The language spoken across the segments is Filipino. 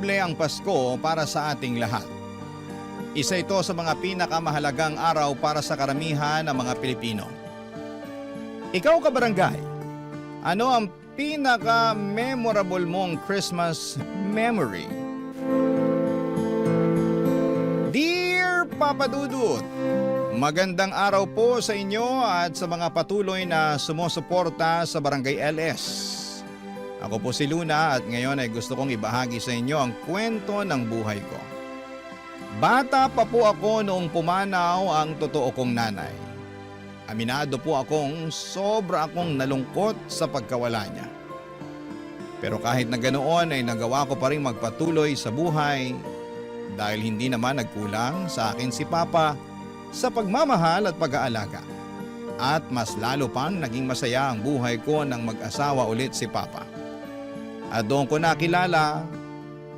Inevitable ang Pasko para sa ating lahat. Isa ito sa mga pinakamahalagang araw para sa karamihan ng mga Pilipino. Ikaw kabarangay, ano ang pinaka-memorable mong Christmas memory? Dear Papa Dudut, magandang araw po sa inyo at sa mga patuloy na sumusuporta sa Barangay LS. Ako po si Luna at ngayon ay gusto kong ibahagi sa inyo ang kwento ng buhay ko. Bata pa po ako noong pumanaw ang totoo kong nanay. Aminado po sobra akong nalungkot sa pagkawala niya. Pero kahit na ganoon ay nagawa ko pa rin magpatuloy sa buhay dahil hindi naman nagkulang sa akin si Papa sa pagmamahal at pag-aalaga. At mas lalo pang naging masaya ang buhay ko nang mag-asawa ulit si Papa. At doon ko nakilala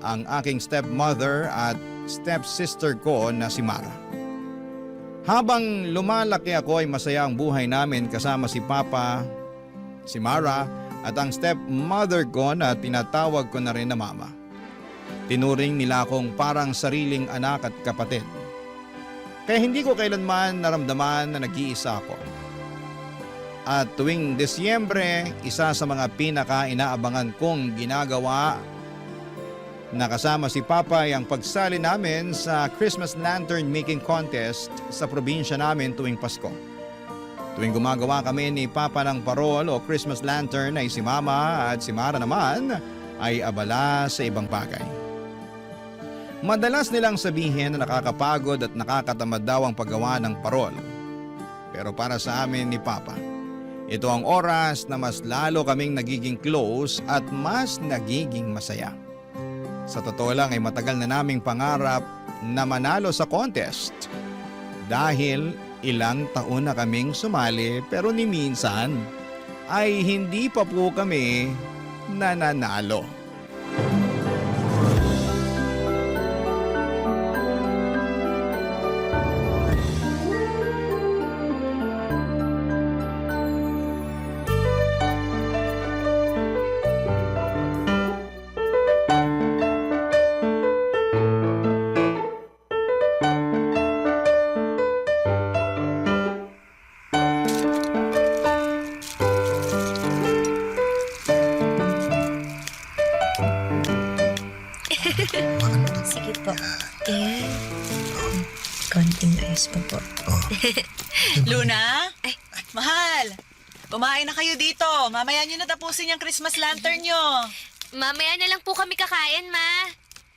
ang aking stepmother at stepsister ko na si Mara. Habang lumalaki ako ay masaya ang buhay namin kasama si Papa, si Mara at ang stepmother ko na tinatawag ko na rin na Mama. Tinuring nila akong parang sariling anak at kapatid. Kaya hindi ko kailanman naramdaman na nag-iisa ako. At tuwing Disyembre, isa sa mga pinaka-inaabangan kong ginagawa na kasama si Papa ay ang pagsali namin sa Christmas Lantern Making Contest sa probinsya namin tuwing Pasko. Tuwing gumagawa kami ni Papa ng parol o Christmas Lantern ay si Mama at si Mara naman ay abala sa ibang bagay. Madalas nilang sabihin na nakakapagod at nakakatamad daw ang paggawa ng parol. Pero para sa amin ni Papa, ito ang oras na mas lalo kaming nagiging close at mas nagiging masaya. Sa totoo lang ay matagal na naming pangarap na manalo sa contest. Dahil ilang taon na kaming sumali pero ni minsan ay hindi pa po kami nananalo. Sige po. Ayan. Konting ice pa po. Luna? Ay, mahal. Kumain na kayo dito. Mamaya nyo na tapusin yung Christmas lantern nyo. Mamaya na lang po kami kakain, Ma.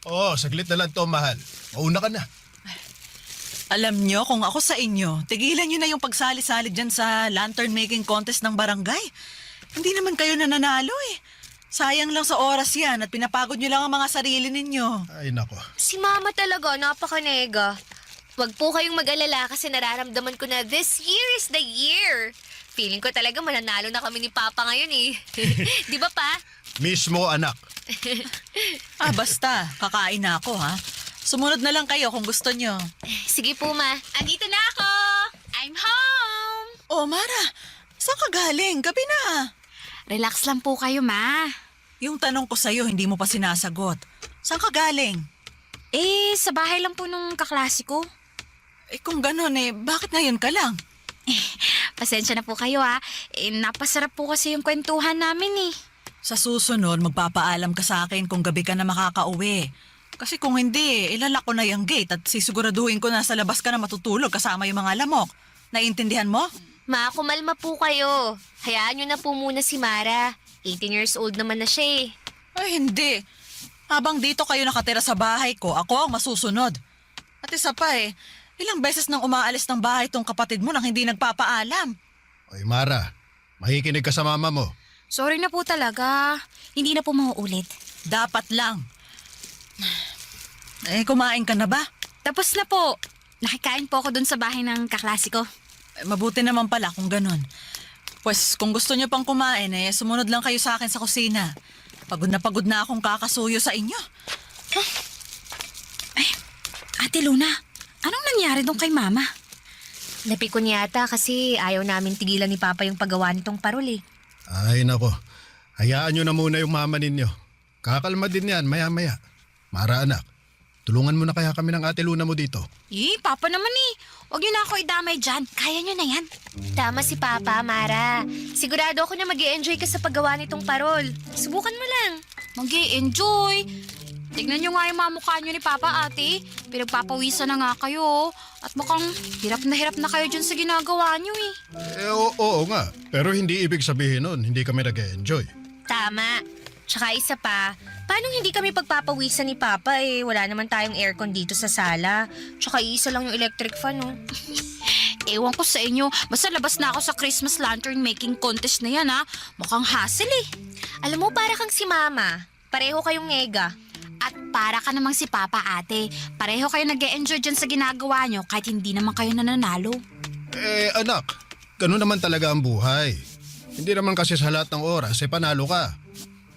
Oo, saglit na lang to, mahal. Mauna ka na. Alam nyo, kung ako sa inyo, tigilan nyo na yung pagsali-sali dyan sa lantern making contest ng barangay. Hindi naman kayo nananalo eh. Sayang lang sa oras yan at pinapagod nyo lang ang mga sarili ninyo. Ay, nako. Si Mama talaga, napakanega. Huwag po kayong mag-alala kasi nararamdaman ko na this year is the year. Feeling ko talaga mananalo na kami ni Papa ngayon eh. Di ba, Pa? Mismo, anak. Basta. Kakain na ako, ha? Sumunod na lang kayo kung gusto nyo. Sige po, Ma. Andito na ako. I'm home. Oh, Mara. Saan ka galing? Gabi na. Relax lang po kayo, Ma. Yung tanong ko sa'yo, hindi mo pa sinasagot. Saan ka galing? Sa bahay lang po nung kaklase ko. Kung ganun bakit ngayon ka lang? Pasensya na po kayo, ha. Napasarap po kasi yung kwentuhan namin, eh. Sa susunod, magpapaalam ka sa akin kung gabi ka na makakauwi. Kasi kung hindi, ilalak ko na yung gate at sisiguraduhin ko na sa labas ka na matutulog kasama yung mga lamok. Naiintindihan mo? Ma, kumalma po kayo. Hayaan nyo na po muna si Mara. 18 years old naman na siya eh. Ay, hindi. Habang dito kayo nakatira sa bahay ko, ako ang masusunod. At isa pa ilang beses nang umaalis ng bahay tong kapatid mo nang hindi nagpapaalam. Oy, Mara, makikinig ka sa mama mo. Sorry na po talaga. Hindi na po mauulit. Dapat lang. Kumain ka na ba? Tapos na po. Nakikain po ako dun sa bahay ng kaklase ko. Mabuti naman pala kung ganun. Pues kung gusto niyo pang kumain, sumunod lang kayo sa akin sa kusina. Pagod na akong kakasuyo sa inyo. Ate Luna, anong nangyari dun kay Mama? Napikon yata kasi ayaw namin tigilan ni Papa yung paggawa nitong parol eh. Ay, nako. Hayaan nyo na muna yung mama ninyo. Kakalma din yan, maya-maya. Mara anak, tulungan mo na kaya kami ng ate Luna mo dito. Papa naman eh. Huwag niyo na ako idamay dyan. Kaya niyo na yan. Tama si Papa, Mara. Sigurado ako na mag-i-enjoy ka sa paggawa nitong parol. Subukan mo lang. Mag-i-enjoy. Tignan niyo nga yung mga mukha niyo ni Papa, ate. Pinagpapawisan na nga kayo. At mukhang hirap na kayo dyan sa ginagawa niyo eh. Oo nga, pero hindi ibig sabihin nun, hindi kami nag-enjoy. Tama. Tsaka isa pa, paano hindi kami pagpapawisan ni Papa wala naman tayong aircon dito sa sala. Tsaka iisa lang yung electric fan, oh. Ewan ko sa inyo. Basta labas na ako sa Christmas lantern making contest na yan ha. Mukhang hassle eh. Alam mo, para kang si Mama. Pareho kayong ngega. At para ka namang si Papa, ate. Pareho kayo nag-e-enjoy dyan sa ginagawa nyo kahit hindi naman kayo nananalo. Anak, ganun naman talaga ang buhay. Hindi naman kasi sa lahat ng oras, panalo ka.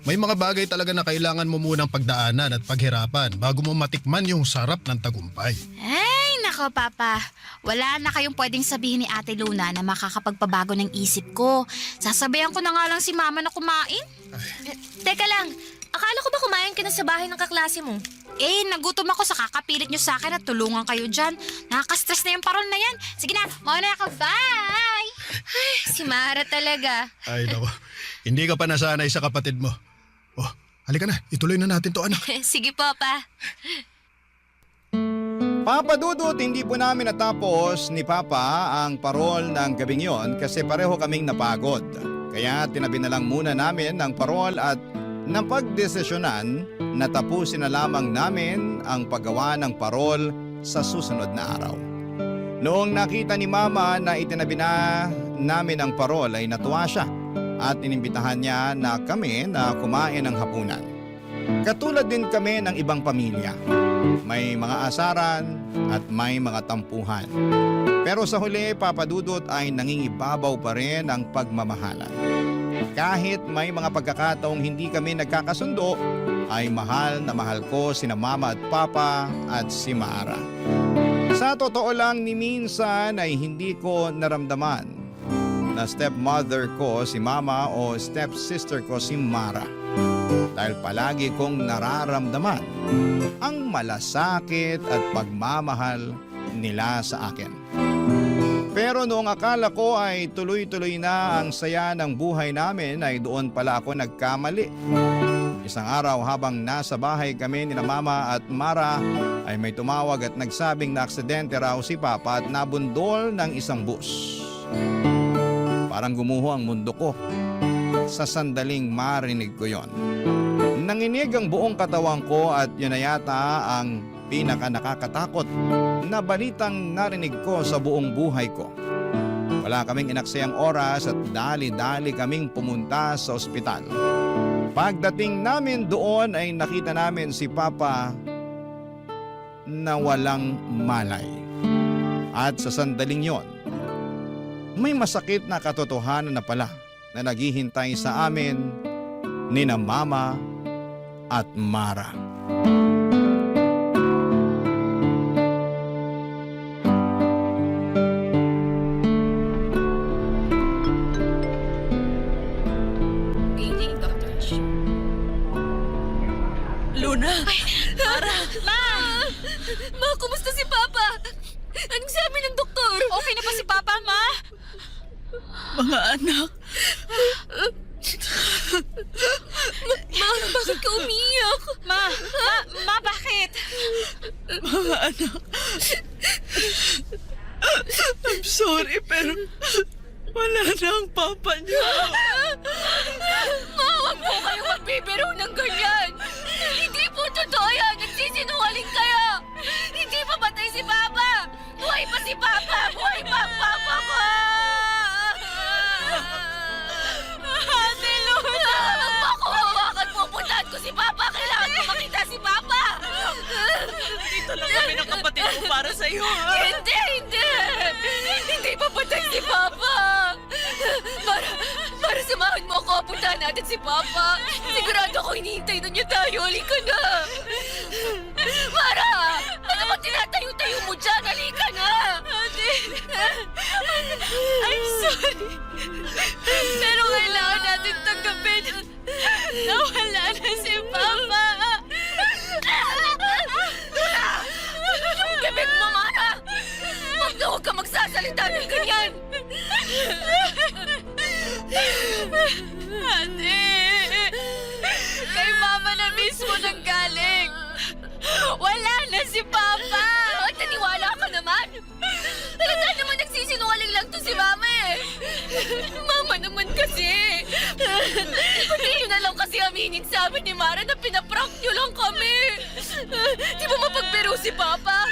May mga bagay talaga na kailangan mo munang pagdaanan at paghirapan bago mo matikman yung sarap ng tagumpay. Ay, nako Papa. Wala na kayong pwedeng sabihin ni Ate Luna na makakapagpabago ng isip ko. Sasabayan ko na nga lang si Mama na kumain. Teka lang, akala ko ba kumain ka na sa bahay ng kaklase mo? Nagutom ako sa kakapilit nyo sa akin at tulungan kayo dyan. Nakaka-stress na yung parol na yan. Sige na, mauna ako. Bye! Si Mara talaga. Ay naku, hindi ka pa nasanay sa kapatid mo. Oh, halika na, ituloy na natin to anak. Sige, Papa. Papa Dudut, hindi po namin natapos ni Papa ang parol ng gabing yon kasi pareho kaming napagod. Kaya tinabi na lang muna namin ang parol at napagdesisyonan na tapusin na lamang namin ang paggawa ng parol sa susunod na araw. Noong nakita ni Mama na itinabi na namin ang parol ay natuwa siya at inimbitahan niya na kami na kumain ng hapunan. Katulad din kami ng ibang pamilya. May mga asaran at may mga tampuhan. Pero sa huli, Papa Dudut, ay nangingibabaw pa rin ang pagmamahalan. Kahit may mga pagkakataong hindi kami nagkakasundo, ay mahal na mahal ko sina Mama at Papa at si Mara. Sa totoo lang ni minsan ay hindi ko naramdaman na stepmother ko si Mama o stepsister ko si Mara. Dahil palagi kong nararamdaman ang malasakit at pagmamahal nila sa akin. Pero noong akala ko ay tuloy-tuloy na ang saya ng buhay namin ay doon pala ako nagkamali. Isang araw habang nasa bahay kami ni Mama at Mara ay may tumawag at nagsabing na aksidente raw si Papa at nabundol ng isang bus. Parang gumuho ang mundo ko. Sa sandaling marinig ko yon. Nanginig ang buong katawan ko at yun na yata ang pinaka nakakatakot na balitang narinig ko sa buong buhay ko. Wala kaming inaksayang oras at dali-dali kaming pumunta sa ospital. Pagdating namin doon ay nakita namin si Papa na walang malay. At sa sandaling yon, may masakit na katotohanan na pala na naghihintay sa amin ni na Mama at Mara. Luna! Ma, kumusta si Papa? Anong sabi ng doktor? Okay na ba si Papa, Ma? Mga anak, Ma, bakit ka umiyak? Ma, bakit? mga anak. I'm sorry, pero wala na ang papa niyo. Ma, huwag po kayong magbibiro ng ganyan. Hindi po totoo yan. Nagsisinungaling kayo. Hindi pa patay si Papa. Buhay pa si Papa. Buhay pa ang Papa ko. Ate Luna! Magpakuhawakan po. Puntahan ko si Papa. Kailangan ko makita si Papa. Dito lang kami ng kapatid ko para sa iyo. Hindi, hindi. Hindi pa patay si Papa. Para samahan mo ako. Puntahan natin si Papa. Sigurado ako hinihintay na niya tayo. Halika na. Mara! Ano bang tinatayo-tayo mo dyan? Halika na. Ate. I'm sorry. Pero kailangan natin tanggapin na wala na si Papa. nagsasalita ng ganyan? Ate, kay Mama na mismo nanggaling. Wala na si Papa. At naniwala ka naman? Talaga naman nagsisinungaling lang to si Mama eh. Mama naman kasi. Pati nyo na lang kasi aminin sa amin ni Mara na pinaprank nyo lang kami. Di ba mapagbiro si Papa?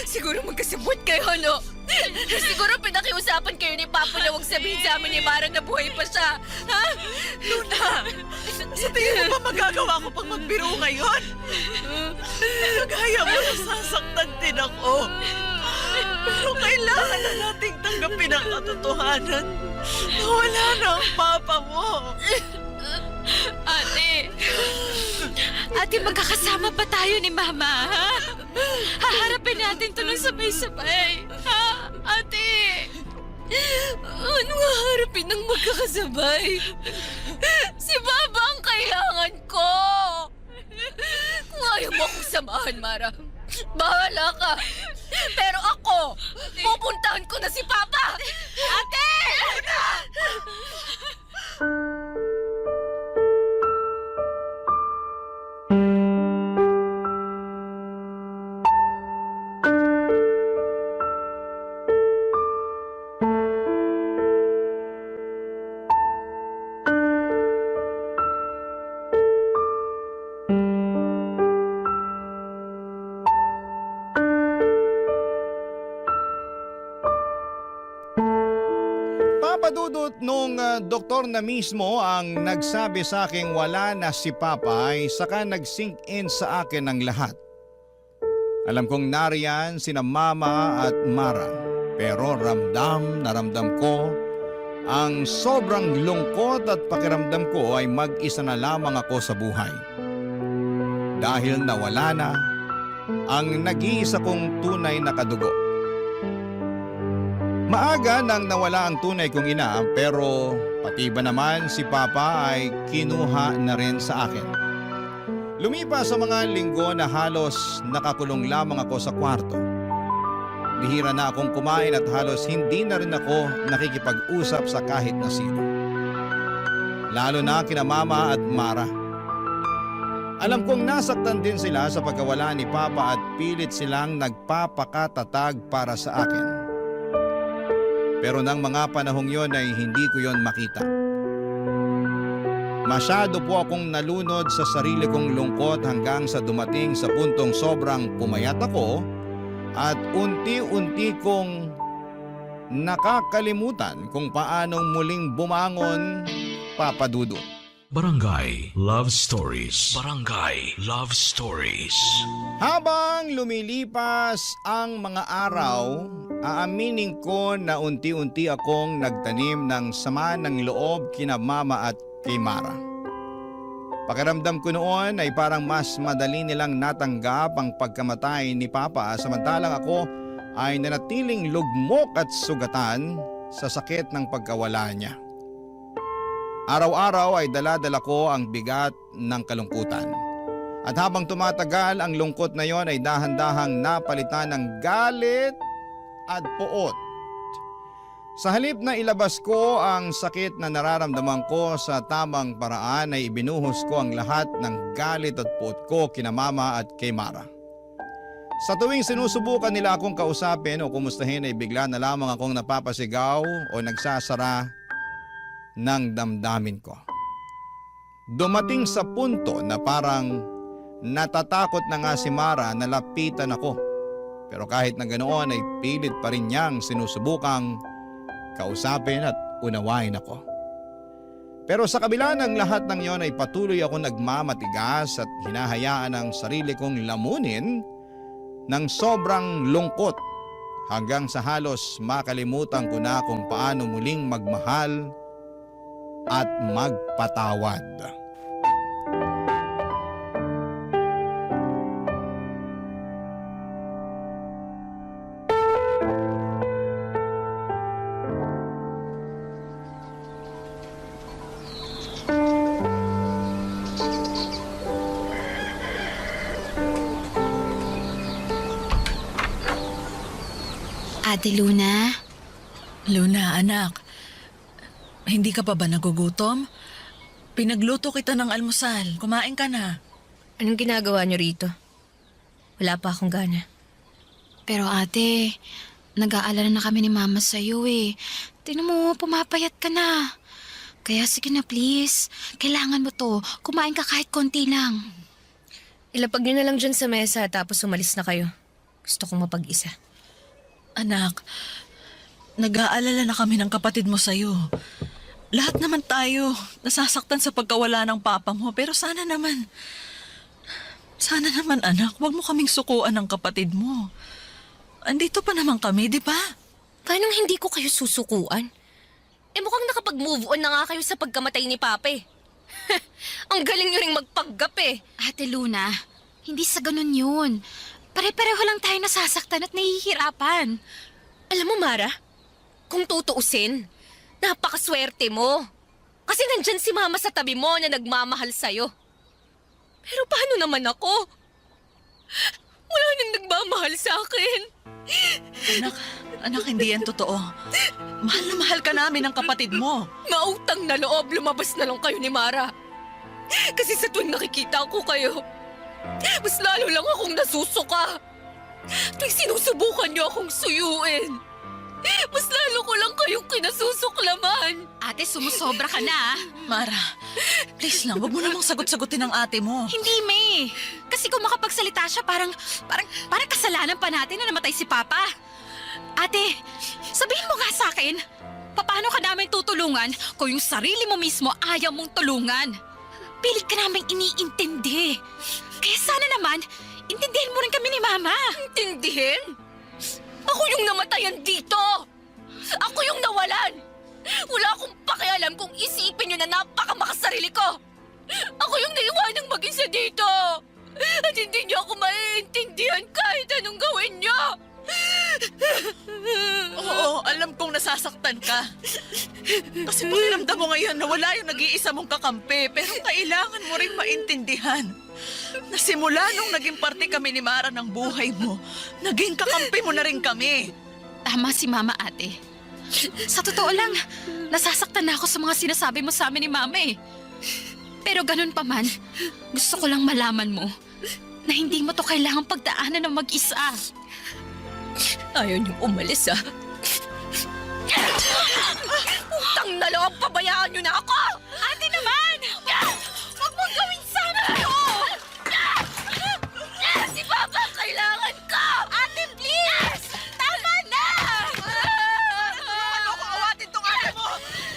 Siguro magkasabot kayo, no? Siguro pinakiusapan kayo ni Papa na huwag sabihin sa amin ni Mara na buhay pa siya. Ha? Luna, sa tingin mo ba magagawa ko pang magbiro ngayon? Pero gaya mo, nasasaktan din ako. Pero kailangan na nating tanggapin ang katotohanan na wala na ang papa mo. Ate, magkakasama pa tayo ni Mama, ha? Haharapin natin ito ng sabay-sabay. Ha, ate? Anong haharapin ng magkakasabay? Si Baba ang kailangan ko! Kung ayaw mo akong samahan, Mara, bahala ka! Pero ako, pupuntahan ko na si Papa! Ate! Papadudot nung doktor na mismo ang nagsabi sa aking wala na si Papa ay saka nag-sink in sa akin ang lahat. Alam kong nariyan sina Mama at Mara, pero ramdam na ramdam ko ang sobrang lungkot at pakiramdam ko ay mag-isa na lamang ako sa buhay. Dahil nawala na ang nag-iisa kong tunay na kadugo. Maaga nang nawala ang tunay kong ina pero pati ba naman si Papa ay kinuha na rin sa akin. Lumipas sa mga linggo na halos nakakulong lamang ako sa kwarto. Bihira na akong kumain at halos hindi na rin ako nakikipag-usap sa kahit na sino. Lalo na kina Mama at Mara. Alam kong nasaktan din sila sa pagkawala ni Papa at pilit silang nagpapakatatag para sa akin. Pero nang mga panahong yon ay hindi ko yon makita. Masyado po akong nalunod sa sarili kong lungkot hanggang sa dumating sa puntong sobrang pumayat ako at unti-unti kong nakakalimutan kung paanong muling bumangon, Papa Dudut. Barangay Love Stories. Barangay Love Stories. Habang lumilipas ang mga araw, aaminin ko na unti-unti akong nagtanim ng sama ng loob kina Mama at kay Mara. Pakiramdam ko noon ay parang mas madali nilang natanggap ang pagkamatay ni Papa samantalang ako ay nanatiling lugmok at sugatan sa sakit ng pagkawala niya. Araw-araw ay dala-dala ko ang bigat ng kalungkutan. At habang tumatagal, ang lungkot na yon ay dahan-dahang napalitan ng galit at poot. Sa halip na ilabas ko ang sakit na nararamdaman ko sa tamang paraan ay ibinuhos ko ang lahat ng galit at poot ko kina Mama at kay Mara. Sa tuwing sinusubukan nila akong kausapin o kumustahin ay bigla na lamang akong napapasigaw o nagsasara ng damdamin ko. Dumating sa punto na parang natatakot na nga si Mara na lapitan ako. Pero kahit na ganoon ay pilit pa rin niyang sinusubukang kausapin at unawain ako. Pero sa kabila ng lahat ng iyon ay patuloy ako nagmamatigas at hinahayaan ang sarili kong lamunin ng sobrang lungkot hanggang sa halos makalimutan ko na kung paano muling magmahal at magpatawad. Ate Luna? Luna, anak. Hindi ka pa ba nagugutom? Pinagluto kita ng almusal. Kumain ka na. Anong ginagawa niyo rito? Wala pa akong gana. Pero ate, nag-aalala na kami ni Mama sa'yo eh. Tingnan mo, pumapayat ka na. Kaya sige na please, kailangan mo to. Kumain ka kahit konti lang. Ilapag niyo na lang dyan sa mesa tapos umalis na kayo. Gusto kong mapag-isa. Anak, nag-aalala na kami ng kapatid mo sa'yo. Lahat naman tayo nasasaktan sa pagkawala ng papa mo. Pero sana naman anak, wag mo kaming sukuan ng kapatid mo. Andito pa naman kami, di ba? Paano hindi ko kayo susukuan? Mukhang nakapag-move on na nga kayo sa pagkamatay ni Pape. Ang galing nyo ring magpaggap eh. Ate Luna, hindi sa ganun yun. Pare-pareho lang tayo nasasaktan at nahihirapan. Alam mo, Mara, kung tutuusin, napakaswerte mo. Kasi nandyan si Mama sa tabi mo na nagmamahal sa'yo. Pero paano naman ako? Wala nang nagmamahal sa akin. Anak, hindi yan totoo. Mahal na mahal ka namin ng kapatid mo. Mautang na loob, lumabas na lang kayo ni Mara. Kasi sa tuwing nakikita ko kayo, mas lalo lang akong nasusuka. Tuwing sinusubukan niyo akong suyuin, mas lalo ko lang kayong kinasusuklaman. Ate, sumusobra ka na. Mara, please lang, wag mo namang sagot-sagutin ang ate mo. Hindi, May. Kasi kung makapagsalita siya, parang kasalanan pa natin na namatay si Papa. Ate, sabihin mo nga sa akin, paano ka namin tutulungan kung yung sarili mo mismo ayaw mong tulungan? Pilit ka namin iniintindi. Kaya sana naman, intindihin mo rin kami ni Mama. Intindihin? Ako yung namatayan dito! Ako yung nawalan! Wala akong pakialam kung isipin nyo na napakamakasarili ko! Ako yung naiwanang mag-isa dito! At hindi nyo ako maiintindihan kahit anong gawin nyo! Oo, alam kong nasasaktan ka. Kasi pakiramdam mo ngayon na wala yung nag-iisa mong kakampi, pero kailangan mo rin maintindihan na simula nung naging parte kami ni Mara ng buhay mo, naging kakampi mo na rin kami. Tama si Mama, ate. Sa totoo lang, nasasaktan na ako sa mga sinasabi mo sa amin ni Mama eh. Pero ganun pa man, gusto ko lang malaman mo na hindi mo to kailangang pagdaanan ng mag-isa. Ayaw niyong umalis, ah. Utang na loob, pabayaan niyo na ako! Ate naman! Huwag mong gawin sana ito! Si Papa, kailangan ka! Ate, please! Tama na! Ano ko awatin tong ate mo?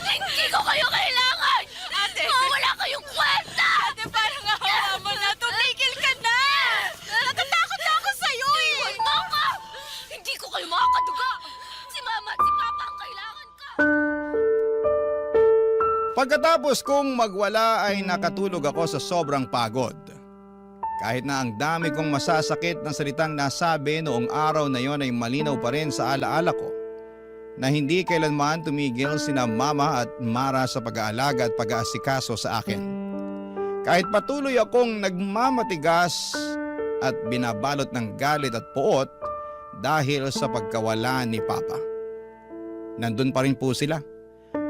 Hindi ko kayo kailangan! Ate! Wala kayong kwenta! Ate, parang awa mo na. Tumigil ka na! Natatakot na ako sa'yo eh! Iwan mo ako! Hindi ko kayo makakaduga! Si Mama at si Papa ang kailangan ka! Pagkatapos kong magwala ay nakatulog ako sa sobrang pagod. Kahit na ang dami kong masasakit na salitang nasabi noong araw na yon ay malinaw pa rin sa alaala ko na hindi kailanman tumigil sina Mama at Mara sa pag-aalaga at pag-aasikaso sa akin. Kahit patuloy akong nagmamatigas at binabalot ng galit at puot dahil sa pagkawala ni Papa. Nandun pa rin po sila.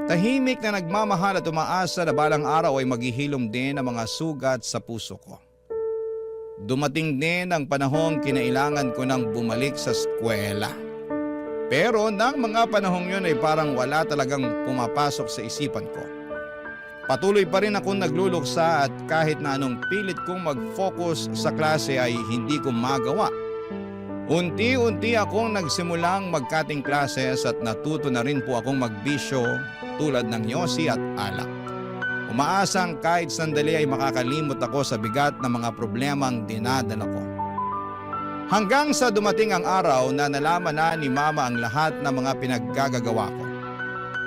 Tahimik na nagmamahal at umaasa na balang araw ay maghihilom din ang mga sugat sa puso ko. Dumating din ang panahong kinailangan ko nang bumalik sa eskwela. Pero nang mga panahong yun ay parang wala talagang pumapasok sa isipan ko. Patuloy pa rin akong nagluluksa at kahit na anong pilit kong mag-focus sa klase ay hindi ko magawa. Unti-unti akong nagsimulang magkating classes at natuto na rin po akong magbisyo tulad ng yosi at alak. Umaasang kahit sandali ay makakalimot ako sa bigat ng mga problemang dinadala ko. Hanggang sa dumating ang araw na nalaman na ni Mama ang lahat ng mga pinaggagawa ko.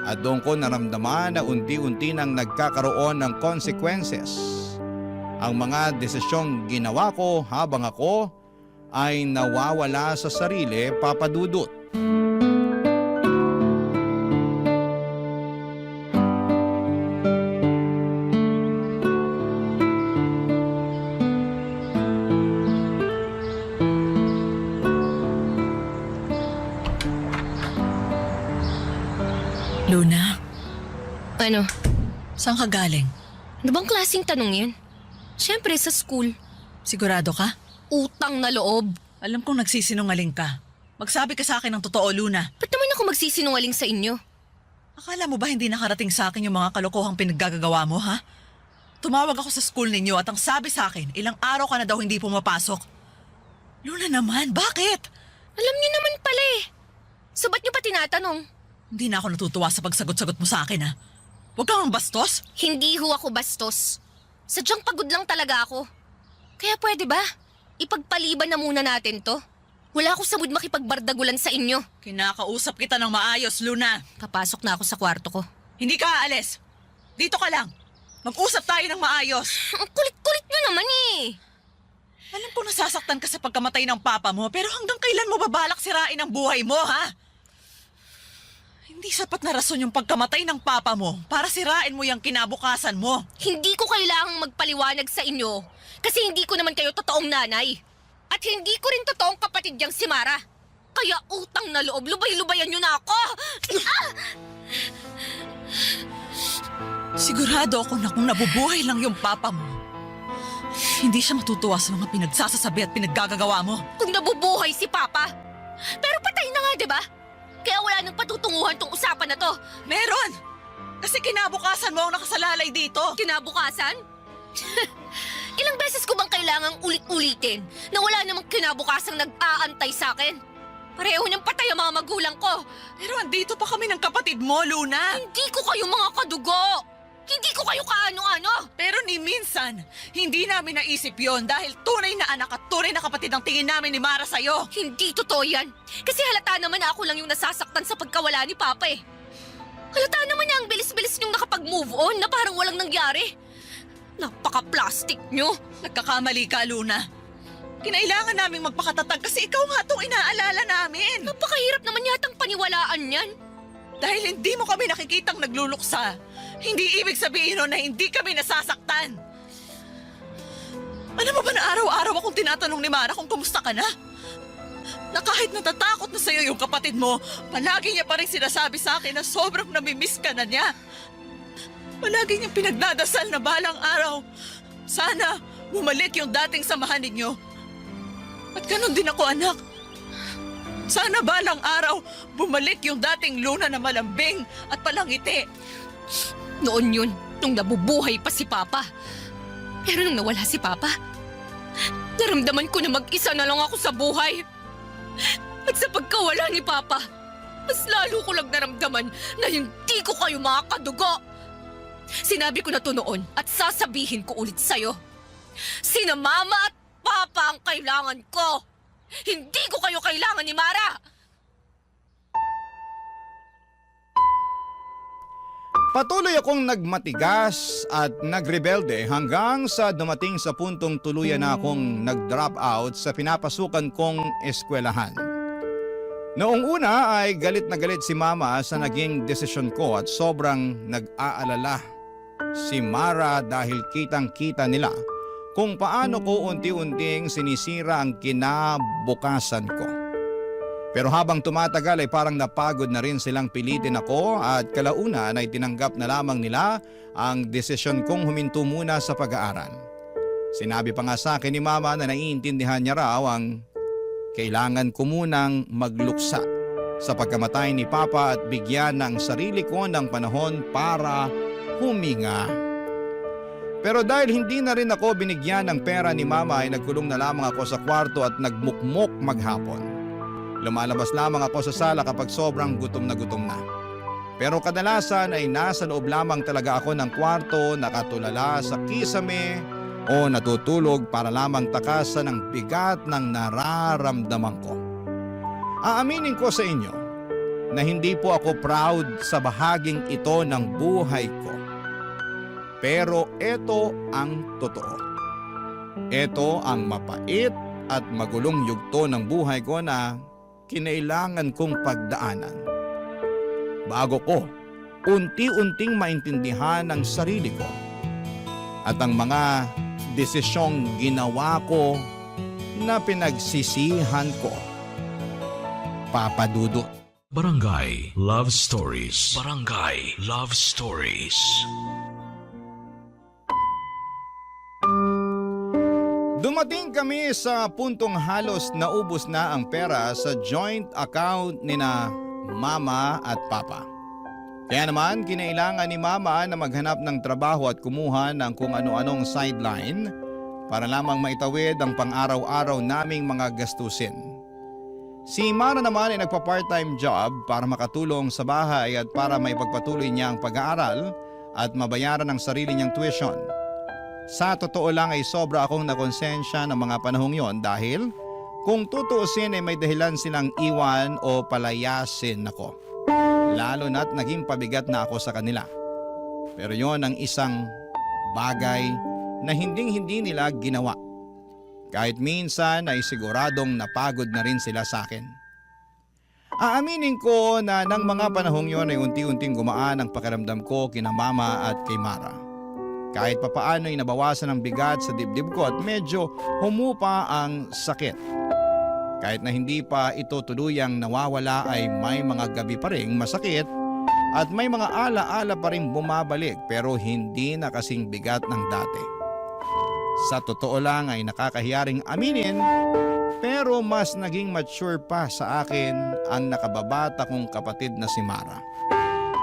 At doon ko naramdaman na unti-unti nang nagkakaroon ng consequences. Ang mga desisyong ginawa ko habang ako ay nawawala sa sarili, Papa Dudut. Luna, Ano? saan ka galing? Ano bang klaseng tanong yan? Siyempre sa school. Sigurado ka? Utang na loob. Alam kong nagsisinungaling ka. Magsabi ka sa akin ng totoo, Luna. Ba't naman ako magsisinungaling sa inyo? Akala mo ba hindi nakarating sa akin yung mga kalokohang pinaggagawa mo, ha? Tumawag ako sa school ninyo at ang sabi sa akin, ilang araw ka na daw hindi pumapasok. Luna naman, bakit? Alam niyo naman pala eh. So ba't niyo pa tinatanong? Hindi na ako natutuwa sa pagsagot-sagot mo sa akin, ha? Huwag kang bastos. Hindi ho ako bastos. Sadyang pagod lang talaga ako. Kaya pwede ba? Ipagpaliban na muna natin to. Wala ako sa mood makipagbardagulan sa inyo. Kinakausap kita ng maayos, Luna. Papasok na ako sa kwarto ko. Hindi ka aalis. Dito ka lang. Mag-usap tayo ng maayos. Ang kulit-kulit niyo naman eh. Alam ko nasasaktan ka sa pagkamatay ng papa mo, pero hanggang kailan mo babalak sirain ang buhay mo, ha? Hindi sapat na rason yung pagkamatay ng papa mo para sirain mo yung kinabukasan mo. Hindi ko kailangang magpaliwanag sa inyo kasi hindi ko naman kayo totoong nanay. At hindi ko rin totoong kapatid yang si Mara. Kaya utang na loob, lubay-lubayan niyo na ako! Ah! Sigurado ako na kung nabubuhay lang yung papa mo, hindi siya matutuwa sa mga pinagsasasabi at pinaggagawa mo. Kung nabubuhay si Papa. Pero patay na nga, di ba? Kaya wala nang patutunguhan tong usapan na to. Meron! Kasi kinabukasan mo ang nakasalalay dito. Kinabukasan? Ilang beses ko bang kailangang ulit-ulitin na wala namang kinabukasang nag-aantay sa akin? Pareho niyang patay ang mga magulang ko. Pero andito pa kami ng kapatid mo, Luna. Hindi ko kayo mga kadugo. Hindi ko kayo kaano-ano. Pero ni minsan, hindi namin naisip yon dahil tunay na anak at tunay na kapatid ang tingin namin ni Mara sa'yo. Hindi totoo yan. Kasi halata naman na ako lang yung nasasaktan sa pagkawala ni Papa eh. Halata naman na ang bilis-bilis niyong nakapag-move on na parang walang nangyari. Napaka-plastic niyo. Nagkakamali ka, Luna. Kinailangan naming magpakatatag kasi ikaw nga itong inaalala namin. Napakahirap naman yatang paniwalaan yan. Dahil hindi mo kami nakikitang nagluluksa, hindi ibig sabihin nun na hindi kami nasasaktan. Alam mo ba na araw-araw akong tinatanong ni Mara kung kumusta ka na? Na kahit natatakot na sa'yo yung kapatid mo, palagi niya pa rin sinasabi sa akin na sobrang namimiss ka na niya. Palagi niyang pinagdadasal na balang araw. Sana bumalik yung dating samahan ninyo. At ganun din ako, anak. Sana balang araw bumalik yung dating Luna na malambing at palangiti. Noon yun, nung nabubuhay pa si Papa. Pero nung nawala si Papa, naramdaman ko na mag-isa na lang ako sa buhay. At sa pagkawala ni Papa, mas lalo ko lang naramdaman na hindi ko kayo mga kadugo. Sinabi ko na to noon at sasabihin ko ulit sa'yo. Sina Mama at Papa ang kailangan ko. Hindi ko kayo kailangan ni Mara. Patuloy akong nagmatigas at nagrebelde hanggang sa dumating sa puntong tuluyan na akong nag-drop out sa pinapasukan kong eskwelahan. Noong una ay galit na galit si Mama sa naging desisyon ko at sobrang nag-aalala si Mara dahil kitang-kita nila kung paano ko unti-unting sinisira ang kinabukasan ko. Pero habang tumatagal ay parang napagod na rin silang pilitin ako at kalaunan ay tinanggap na lamang nila ang desisyon kong huminto muna sa pag-aaral. Sinabi pa nga sa akin ni Mama na naiintindihan niya raw ang kailangan ko munang magluksa sa pagkamatay ni Papa at bigyan ng sarili ko ng panahon para huminga. Pero dahil hindi na rin ako binigyan ng pera ni Mama ay nagkulong na lamang ako sa kwarto at nagmukmok maghapon. Lumalabas lamang ako sa sala kapag sobrang gutom na gutom na. Pero kadalasan ay nasa loob lamang talaga ako ng kwarto, nakatulala sa kisame o natutulog para lamang takasan ang bigat ng nararamdaman ko. Aaminin ko sa inyo na hindi po ako proud sa bahaging ito ng buhay ko. Pero ito ang totoo. Ito ang mapait at magulong yugto ng buhay ko na kinailangan kong pagdaanan. Bago ko unti-unting maintindihan ang sarili ko at ang mga desisyong ginawa ko na pinagsisihan ko. Papa Dudut. Barangay Love Stories. Barangay Love Stories. Dumating kami sa puntong halos naubos na ang pera sa joint account nina Mama at Papa. Kaya naman, kinailangan ni Mama na maghanap ng trabaho at kumuha ng kung ano-anong sideline para lamang maitawid ang pang-araw-araw naming mga gastusin. Si Mara naman ay nagpa-part-time job para makatulong sa bahay at para maipagpatuloy niya ang pag-aaral at mabayaran ang sarili niyang tuition. Sa totoo lang ay sobra akong nakonsensya ng mga panahong yon dahil kung tutuusin ay may dahilan silang iwan o palayasin ako. Lalo na't naging pabigat na ako sa kanila. Pero yon ang isang bagay na hinding-hindi nila ginawa. Kahit minsan ay siguradong napagod na rin sila sa akin. Aaminin ko na nang mga panahong yon ay unti-unting gumaan ang pakiramdam ko kina Mama at kay Mara. Kahit papaano ay nabawasan ang bigat sa dibdib ko at medyo humupa ang sakit. Kahit na hindi pa ito tuluyang nawawala ay may mga gabi pa ring masakit at may mga ala-ala pa rin bumabalik pero hindi na kasing bigat ng dati. Sa totoo lang ay nakakahiyaring aminin pero mas naging mature pa sa akin ang nakababata kong kapatid na si Mara.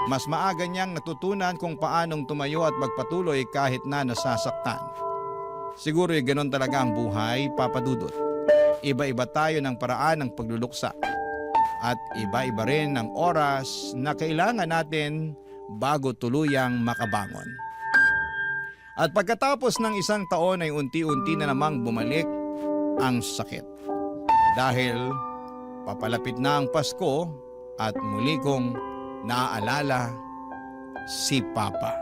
Mas maaga niyang natutunan kung paanong tumayo at magpatuloy kahit na nasasaktan. Siguro ay ganon talaga ang buhay, Papa Dudut. Iba-iba tayo ng paraan ng pagluluksa. At iba-iba rin ang oras na kailangan natin bago tuluyang makabangon. At pagkatapos ng isang taon ay unti-unti na namang bumalik ang sakit. Dahil papalapit na ang Pasko at muli kong naaalala si Papa.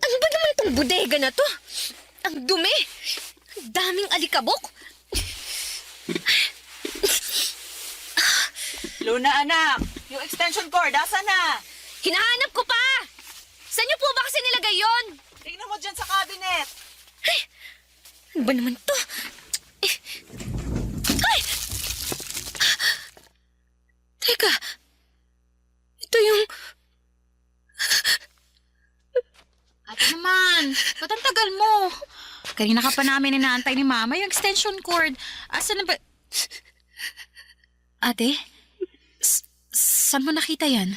Ano ba naman itong bodega na to? Ang dumi! Ang daming alikabok! Luna anak, yung extension cord, asan na? Hinahanap ko pa! Saan niyo po ba kasi nilagay yon? Tingnan mo dyan sa cabinet. Ano ba naman to? Ay! Teka, ito yung... Ate naman, ba't ang tagal mo? Kanina ka pa namin inaantay ni Mama yung extension cord. Asan na ba... Ate? Saan mo nakita yan?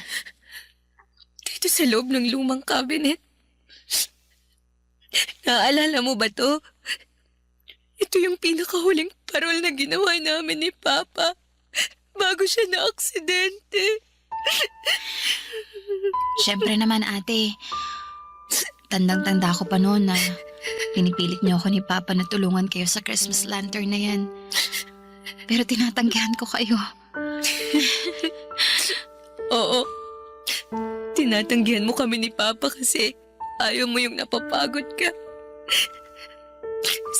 Dito sa loob ng lumang cabinet. Naaalala mo ba to? Ito yung pinakahuling parol na ginawa namin ni Papa bago siya na-aksidente. Siyempre naman, ate. Tandang-tanda ko pa noon na pinipilit niyo ako ni Papa na tulungan kayo sa Christmas lantern na yan. Pero tinatanggihan ko kayo. Oo. Tinatanggihan mo kami ni Papa kasi ayaw mo yung napapagod ka.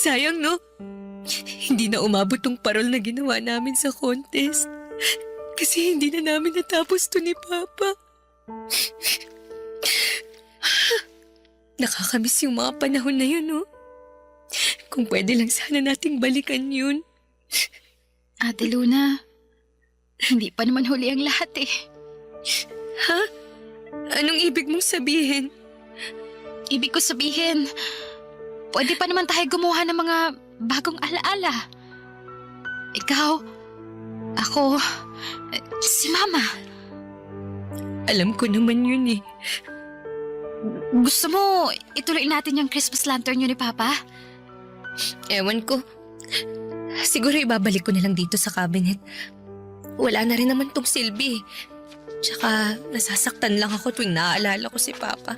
Sayang, no? Hindi na umabot tong parol na ginawa namin sa contest. Kasi hindi na namin natapos to ni Papa. Nakakamiss yung mga panahon na yun, no? Kung pwede lang sana nating balikan yun. Ate Luna, hindi pa naman huli ang lahat eh. Ha? Anong ibig mong sabihin? Ibig ko sabihin, pwede pa naman tayo gumawa ng mga bagong alaala. Ikaw, ako, si Mama. Alam ko naman yun eh. Gusto mo ituloy natin yung Christmas lantern yun ni Papa? Ewan ko. Siguro ibabalik ko na lang dito sa cabinet. Wala na rin naman tong silbi. Tsaka nasasaktan lang ako tuwing naaalala ko si Papa.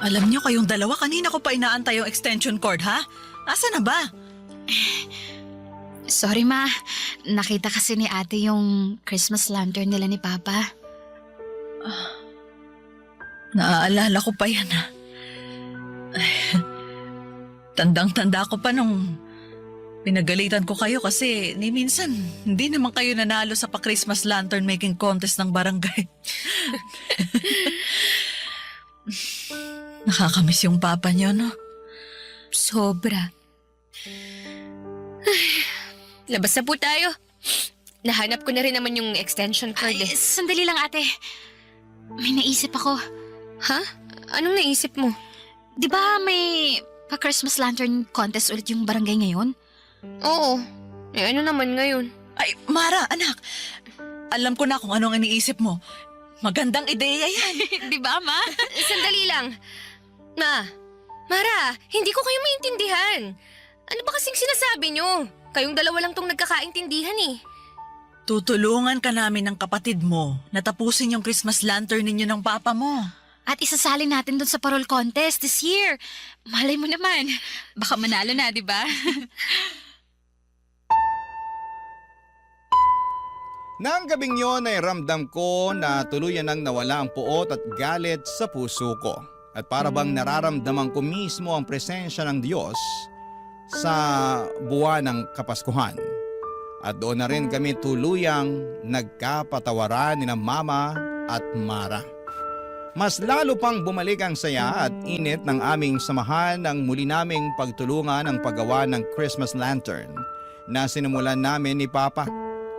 Alam niyo kayong dalawa, kanina ko pa inaantay yung extension cord, ha? Asa na ba? Sorry ma, nakita kasi ni ate yung Christmas lantern nila ni Papa. Naaalala ko pa yan, ha? Tandang-tanda ko pa nung Pinagalitan ko kayo kasi ni minsan hindi naman kayo nanalo sa pa-Christmas lantern making contest ng barangay. Nakakamiss yung papa niyo, no? Sobra. Ay, labas na po tayo. Nahanap ko na rin naman yung extension cord Ay, eh. sandali lang ate. May naisip ako. Ha? Anong naisip mo? Di ba may pa-Christmas lantern contest ulit yung barangay ngayon? Oo. Eh ano naman ngayon? Ay, Mara, anak. Alam ko na kung anong iniisip mo. Magandang ideya yan. Di ba, ma? Sandali lang. Mara, hindi ko kayo maintindihan. Ano ba kasing sinasabi nyo? Kayong dalawa lang tong nagkakaintindihan eh. Tutulungan ka namin ng kapatid mo na tapusin yung Christmas lantern ninyo ng papa mo. At isasali natin doon sa parol contest this year. Malay mo naman. Baka manalo na, di ba? Nang gabing yon ay ramdam ko na tuluyan nang nawala ang puot at galit sa puso ko. At para bang nararamdaman ko mismo ang presensya ng Diyos sa buwan ng Kapaskuhan. At doon na rin kami tuluyang nagkapatawaran ni na Mama at Mara. Mas lalo pang bumalik ang saya at init ng aming samahan nang muli naming pagtulungan ang paggawa ng Christmas lantern na sinimulan namin ni Papa.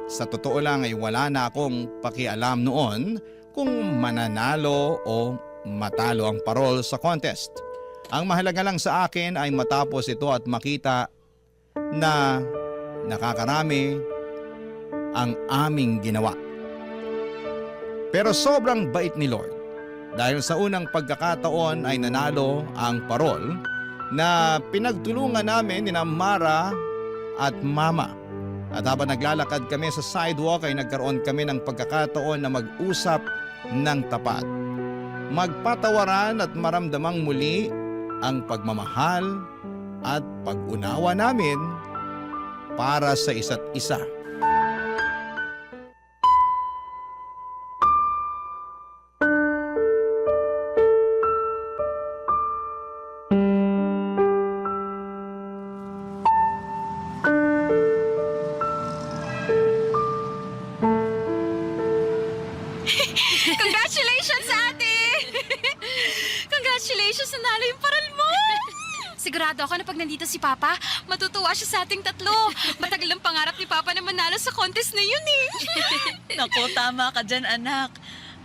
Sa totoo lang ay wala na akong pakialam noon kung mananalo o matalo ang parol sa contest. Ang mahalaga lang sa akin ay matapos ito at makita na nakakarami ang aming ginawa. Pero sobrang bait ni Lord dahil sa unang pagkakataon ay nanalo ang parol na pinagtulungan namin ni Mara at Mama. At habang naglalakad kami sa sidewalk ay nagkaroon kami ng pagkakataon na mag-usap ng tapat. Magpatawaran at maramdamang muli ang pagmamahal at pag-unawa namin para sa isa't isa. Congratulations, ate! Congratulations, nanalo yung parol mo! Sigurado ako na pag nandito si Papa, matutuwa siya sa ating tatlo. Matagal ang pangarap ni Papa na manalo sa contest na yun eh. Naku, tama ka dyan, anak.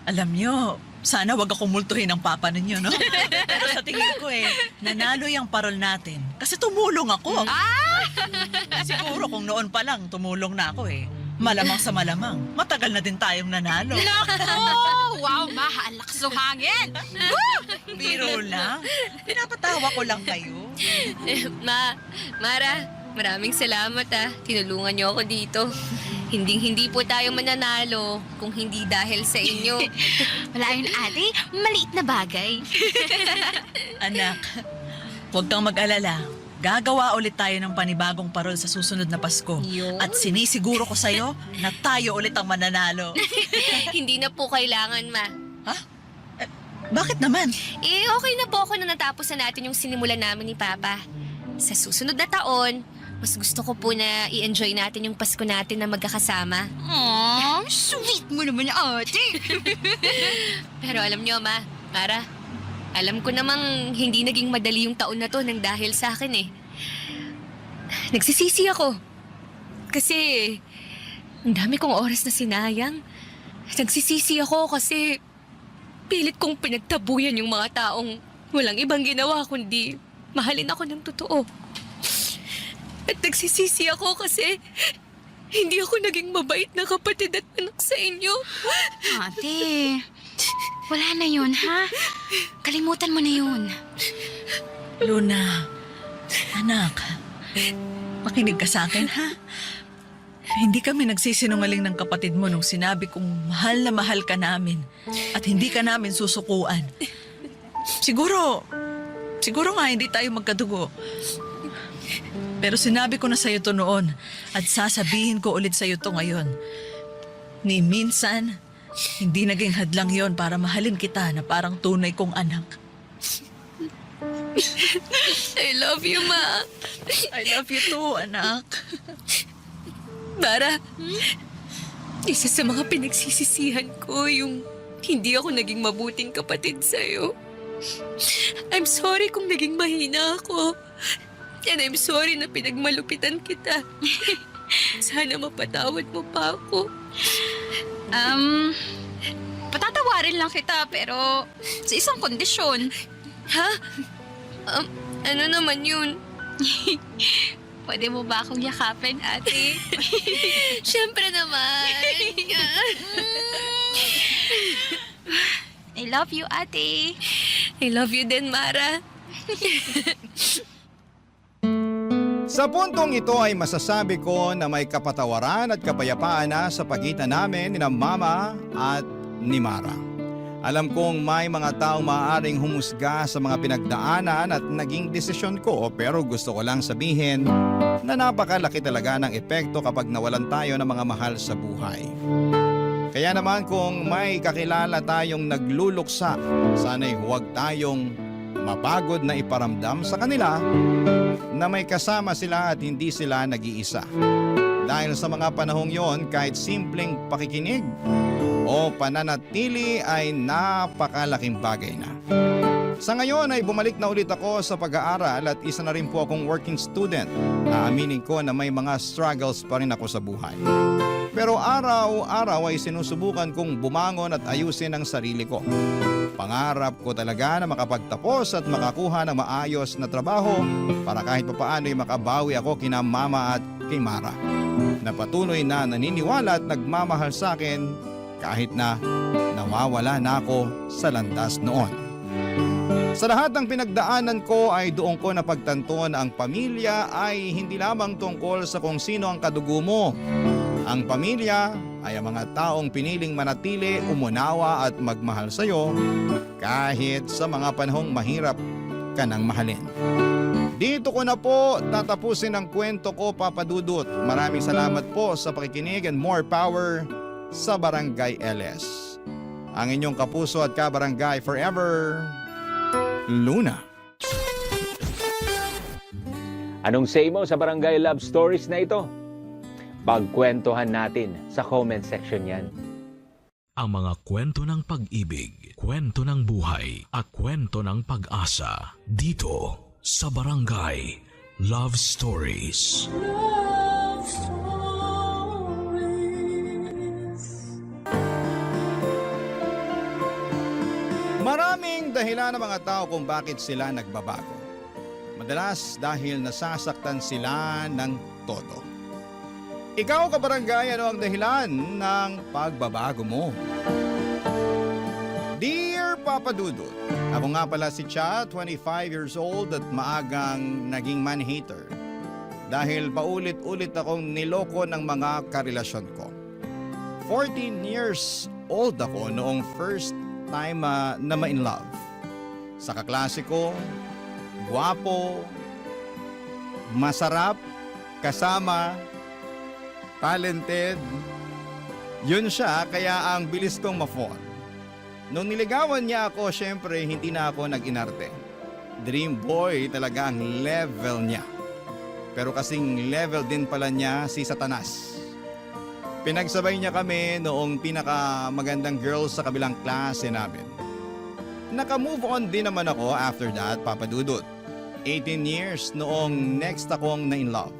Alam nyo, sana wag akong multuhin ng papa ninyo, no? Pero sa tingin ko nanalo yung parol natin. Kasi tumulong ako. Siguro kung noon pa lang, tumulong na ako Malamang sa malamang, matagal na din tayong nanalo. Nako! Wow, ma, ang lakas ng hangin! Biro lang. Pinapatawa ko lang kayo. Mara, maraming salamat Tinulungan niyo ako dito. Hindi po tayo mananalo kung hindi dahil sa inyo. Wala yun, ate. Maliit na bagay. Anak, huwag kang mag-alala. Gagawa ulit tayo ng panibagong parol sa susunod na Pasko. Yun? At sinisiguro ko sa'yo na tayo ulit ang mananalo. Hindi na po kailangan, Ma. Ha? Bakit naman? Okay na po ako na natapos na natin yung sinimulan namin ni Papa. Sa susunod na taon, mas gusto ko po na i-enjoy natin yung Pasko natin na magkakasama. Aww, sweet mo naman, ate. Pero alam niyo, Mara, alam ko namang hindi naging madali yung taon na to nang dahil sa akin Nagsisisi ako. Kasi ang dami kong oras na sinayang. Nagsisisi ako kasi pilit kong pinagtabuyan yung mga taong walang ibang ginawa kundi mahalin ako ng totoo. At nagsisisi ako kasi hindi ako naging mabait na kapatid at anak sa inyo. Ate, wala na yun, ha? Kalimutan mo na yun. Luna, anak, makinig ka sa akin, ha? Hindi kami nagsisinungaling ng kapatid mo nung sinabi kong mahal na mahal ka namin at hindi ka namin susukuan. Siguro nga hindi tayo magkadugo. Pero sinabi ko na sa'yo to noon at sasabihin ko ulit sa'yo to ngayon. Ni minsan, hindi naging hadlang yon para mahalin kita na parang tunay kong anak. I love you, Ma. I love you too, anak. Mara, isa sa mga pinagsisisihan ko yung hindi ako naging mabuting kapatid sa'yo. I'm sorry kung naging mahina ako. And I'm sorry na pinagmalupitan kita. Sana mapatawad mo pa ako. Patatawarin lang kita pero sa isang kondisyon. Ha? Ano naman yun? Pwede mo ba akong yakapin, ate? Siyempre naman. I love you, ate. I love you din, Mara. Sa puntong ito ay masasabi ko na may kapatawaran at kapayapaan na sa pagitan namin ni na Mama at ni Mara. Alam kong may mga taong maaaring humusga sa mga pinagdaanan at naging desisyon ko, pero gusto ko lang sabihin na napakalaki talaga ng epekto kapag nawalan tayo ng mga mahal sa buhay. Kaya naman kung may kakilala tayong nagluluksa, sana'y huwag tayong mapagod na iparamdam sa kanila na may kasama sila at hindi sila nag-iisa. Dahil sa mga panahong yon, kahit simpleng pakikinig o pananatili ay napakalaking bagay na. Sa ngayon ay bumalik na ulit ako sa pag-aaral at isa na rin po akong working student. Aaminin ko na may mga struggles pa rin ako sa buhay. Pero araw-araw ay sinusubukan kong bumangon at ayusin ang sarili ko. Pangarap ko talaga na makapagtapos at makakuha ng maayos na trabaho para kahit papaano ay makabawi ako kina Mama at kay Mara, na patuloy na naniniwala at nagmamahal sa akin kahit na nawawala na ako sa landas noon. Sa lahat ng pinagdaanan ko ay doon ko napagtanto na ang pamilya ay hindi lamang tungkol sa kung sino ang kadugo mo. Ang pamilya ay ang mga taong piniling manatili, umunawa at magmahal sa iyo kahit sa mga panahong mahirap ka nang mahalin. Dito ko na po tatapusin ang kwento ko, Papa Dudut. Maraming salamat po sa pakikinig and more power sa Barangay LS. Ang inyong kapuso at kabarangay forever, Luna. Anong say mo sa Barangay Love Stories na ito? Pagkwentuhan natin sa comment section yan. Ang mga kwento ng pag-ibig, kwento ng buhay, at kwento ng pag-asa dito sa Barangay Love Stories. Maraming dahilan ng mga tao kung bakit sila nagbabago. Madalas dahil nasasaktan sila ng todo. Ikaw, kabarangay, ano ang dahilan ng pagbabago mo? Dear Papa Dudut, ako nga pala si Cha, 25 years old at maagang naging man-hater. Dahil paulit-ulit akong niloko ng mga karelasyon ko. 14 years old ako noong first time na ma-in love. Sa kaklase ko, gwapo, masarap, kasama, talented. Yun siya, kaya ang bilis kong ma-fall. Nung niligawan niya ako, syempre hindi na ako nag-inarte. Dream boy talaga ang level niya. Pero kasing level din pala niya si Satanas. Pinagsabay niya kami noong pinakamagandang girls sa kabilang klase namin. Naka-move on din naman ako after that, Papa Dudut. 18 years noong next akong na-in love.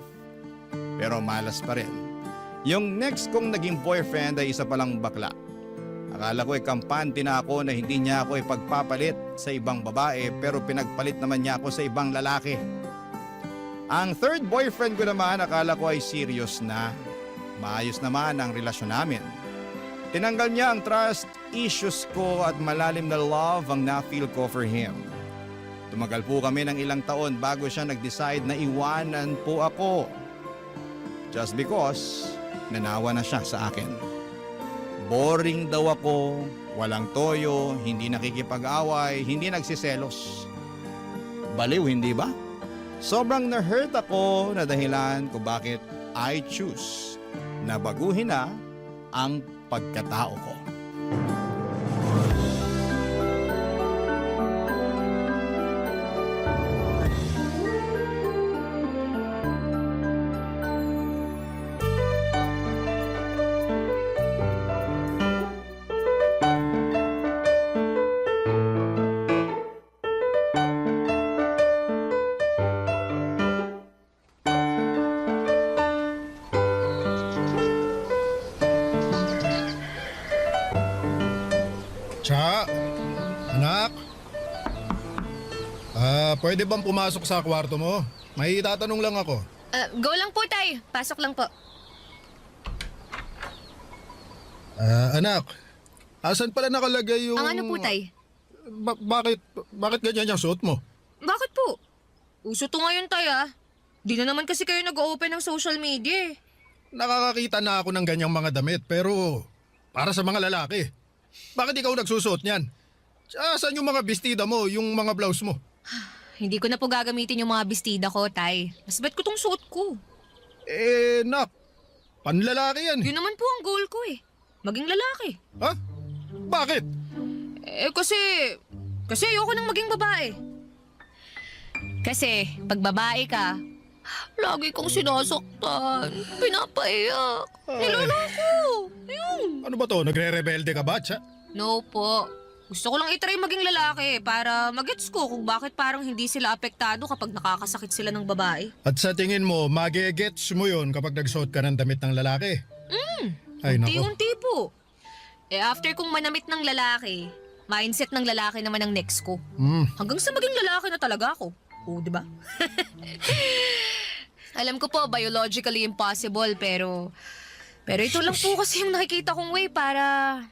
Pero malas pa rin. Yung next kong naging boyfriend ay isa palang bakla. Akala ko kampante na ako na hindi niya ako ipagpapalit sa ibang babae, pero pinagpalit naman niya ako sa ibang lalaki. Ang third boyfriend ko naman, akala ko ay serious na. Maayos naman ang relasyon namin. Tinanggal niya ang trust issues ko at malalim na love ang na-feel ko for him. Tumagal po kami ng ilang taon bago siya nag-decide na iwanan po ako. Just because nanawa na siya sa akin. Boring daw ako, walang toyo, hindi nakikipag-away, hindi nagsiselos. Baliw, hindi ba? Sobrang na-hurt ako na dahilan kung bakit I choose na baguhin na ang pagkatao ko. pwede bang pumasok sa kwarto mo? May itatanong lang ako. Go lang po, Tay. Pasok lang po. Anak, asan pala nakalagay yung... Ang ano po, Tay? Bakit ganyan yung suot mo? Bakit po? Uso to ngayon, Tay, ah. Di na naman kasi kayo nag-open ng social media, eh. Nakakakita na ako ng ganyang mga damit pero para sa mga lalaki. Bakit ikaw nagsusuot niyan? Saan yung mga bestida mo, yung mga blouse mo? Hindi ko na po gagamitin yung mga bestida ko, Tay. Mas bet ko tong suot ko. Nak, panlalaki yan. Yun naman po ang goal ko, eh. Maging lalaki. Ha? Bakit? Kasi ayoko nang maging babae. Kasi, pag babae ka, lagi kong sinasaktan, pinapaiyak, niloloko. Ayun. Ano ba to? Nagre-rebelde ka ba, Tsa? No po. Gusto ko lang itry maging lalaki para magets ko kung bakit parang hindi sila apektado kapag nakakasakit sila ng babae. At sa tingin mo, magigets mo yun kapag nagsuot ka ng damit ng lalaki? Ay, nako. Unti-unti po. After kong manamit ng lalaki, mindset ng lalaki naman ang next ko. Hanggang sa maging lalaki na talaga ako. Oo, di ba? Alam ko po, biologically impossible, pero ito lang po kasi yung nakikita kong way para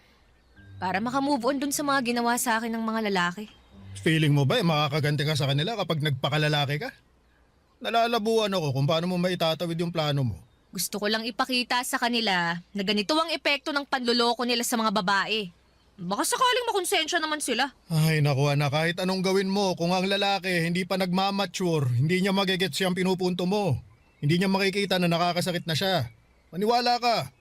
makamove on dun sa mga ginawa sa akin ng mga lalaki. Feeling mo ba makakaganti ka sa kanila kapag nagpakalalaki ka? Nalalabuan ako kung paano mo maitatawid yung plano mo. Gusto ko lang ipakita sa kanila na ganito ang epekto ng panloloko nila sa mga babae. Baka sakaling makonsensya naman sila. Ay naku anak, kahit anong gawin mo, kung ang lalaki hindi pa nagmamature, hindi niya magigets yung pinupunto mo. Hindi niya makikita na nakakasakit na siya. Maniwala ka.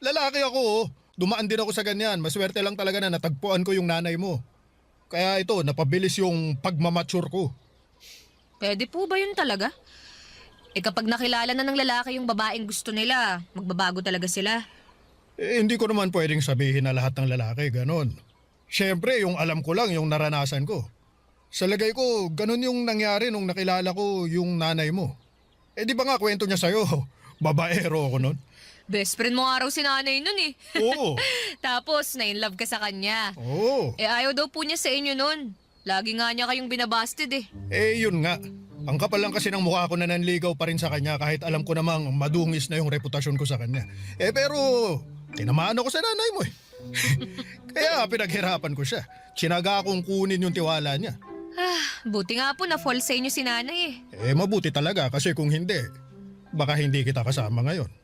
Lalaki ako oh. Dumaan din ako sa ganyan. Maswerte lang talaga na natagpuan ko yung nanay mo. Kaya ito, napabilis yung pagmamature ko. Pwede po ba yun talaga? Kapag nakilala na ng lalaki yung babaeng gusto nila, magbabago talaga sila. Hindi ko naman pwedeng sabihin na lahat ng lalaki ganon. Siyempre, yung alam ko lang, yung naranasan ko. Sa lagay ko, ganon yung nangyari nung nakilala ko yung nanay mo. Di ba nga kwento niya sa'yo, babaero ako nun? Best friend mo nga raw si nanay nun eh. Oo. Tapos, na-inlove ka sa kanya. Oo. Ayaw daw po niya sa inyo nun. Lagi nga niya kayong binabasted eh. Yun nga. Ang kapal lang kasi ng mukha ko na nanligaw pa rin sa kanya kahit alam ko namang madungis na yung reputasyon ko sa kanya. Pero, tinamaan ako sa nanay mo eh. Kaya pinaghirapan ko siya. Tsinaga akong kunin yung tiwala niya. Buti nga po na-fall sa inyo si nanay eh. Mabuti talaga kasi kung hindi, baka hindi kita kasama ngayon.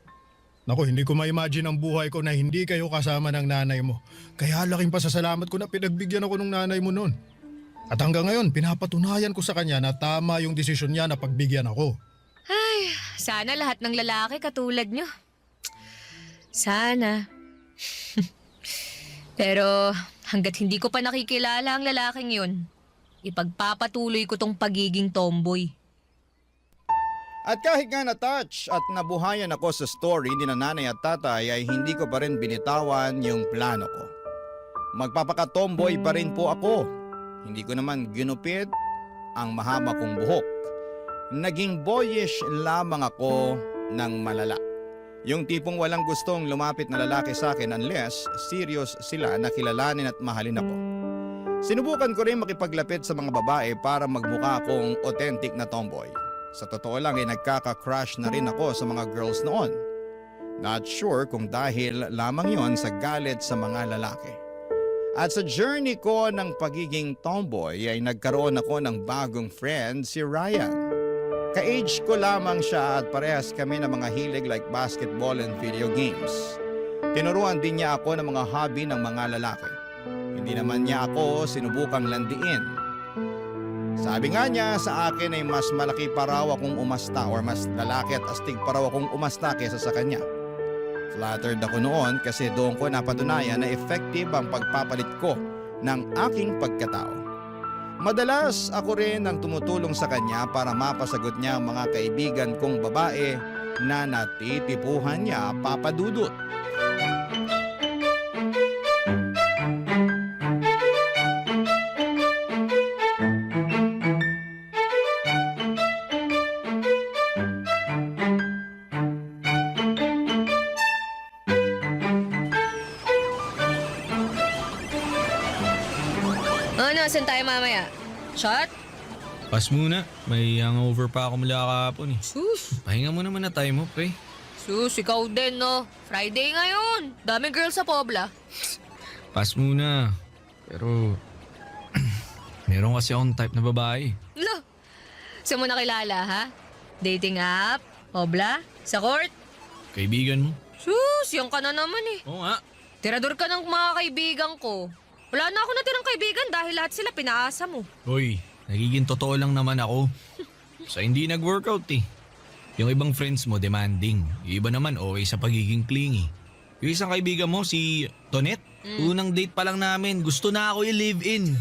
Naku, hindi ko ma-imagine ang buhay ko na hindi kayo kasama ng nanay mo. Kaya laking pasasalamat ko na pinagbigyan ako ng nanay mo noon. At hanggang ngayon, pinapatunayan ko sa kanya na tama yung desisyon niya na pagbigyan ako. Ay, sana lahat ng lalaki katulad nyo. Sana. Pero hanggat hindi ko pa nakikilala ang lalaking yun, ipagpapatuloy ko tong pagiging tomboy. At kahit nga na-touch at nabuhayan ako sa story ni nanay at tatay ay hindi ko pa rin binitawan yung plano ko. Magpapaka-tomboy pa rin po ako. Hindi ko naman ginupit ang mahaba kong buhok. Naging boyish lamang ako ng malala. Yung tipong walang gustong lumapit na lalaki sa akin unless serious sila na kilalanin at mahalin ako. Sinubukan ko rin makipaglapit sa mga babae para magmukha akong authentic na tomboy. Sa totoo lang ay nagkaka-crush na rin ako sa mga girls noon. Not sure kung dahil lamang yon sa galit sa mga lalaki. At sa journey ko ng pagiging tomboy ay nagkaroon ako ng bagong friend, si Ryan. Ka-age ko lamang siya at parehas kami ng mga hilig like basketball and video games. Tinuruan din niya ako ng mga hobby ng mga lalaki. Hindi naman niya ako sinubukang landiin. Sabi nga niya sa akin ay mas malaki pa raw akong umasta or mas lalaki at astig pa raw akong umasta kesa sa kanya. Flattered ako noon kasi doon ko napatunayan na effective ang pagpapalit ko ng aking pagkatao. Madalas ako rin ang tumutulong sa kanya para mapasagot niya ang mga kaibigan kong babae na natitipuhan niya papadudot. Saan tayo mamaya? Shot? Pas muna. May hangover pa ako mula kahapon eh. Sus, Pahinga mo naman na tayo mo, pre. ikaw din, no? Friday ngayon. Daming girls sa Pobla. Pas muna. Pero, meron kasi akong type na babae. Lo, saan mo nakilala, ha? Dating app? Pobla? Sa court? Kaibigan mo? Sus, yan ka na naman eh. Oo nga. Tirador ka ng mga kaibigan ko. Wala na ako natirang kaibigan dahil lahat sila pinaasa mo. Hoy, nagiging totoo lang naman ako. Sa hindi nag-workout eh. Yung ibang friends mo demanding. Yung iba naman okay sa pagiging clingy. Yung isang kaibigan mo, si Tonet, unang date pa lang namin, gusto na ako i-live-in.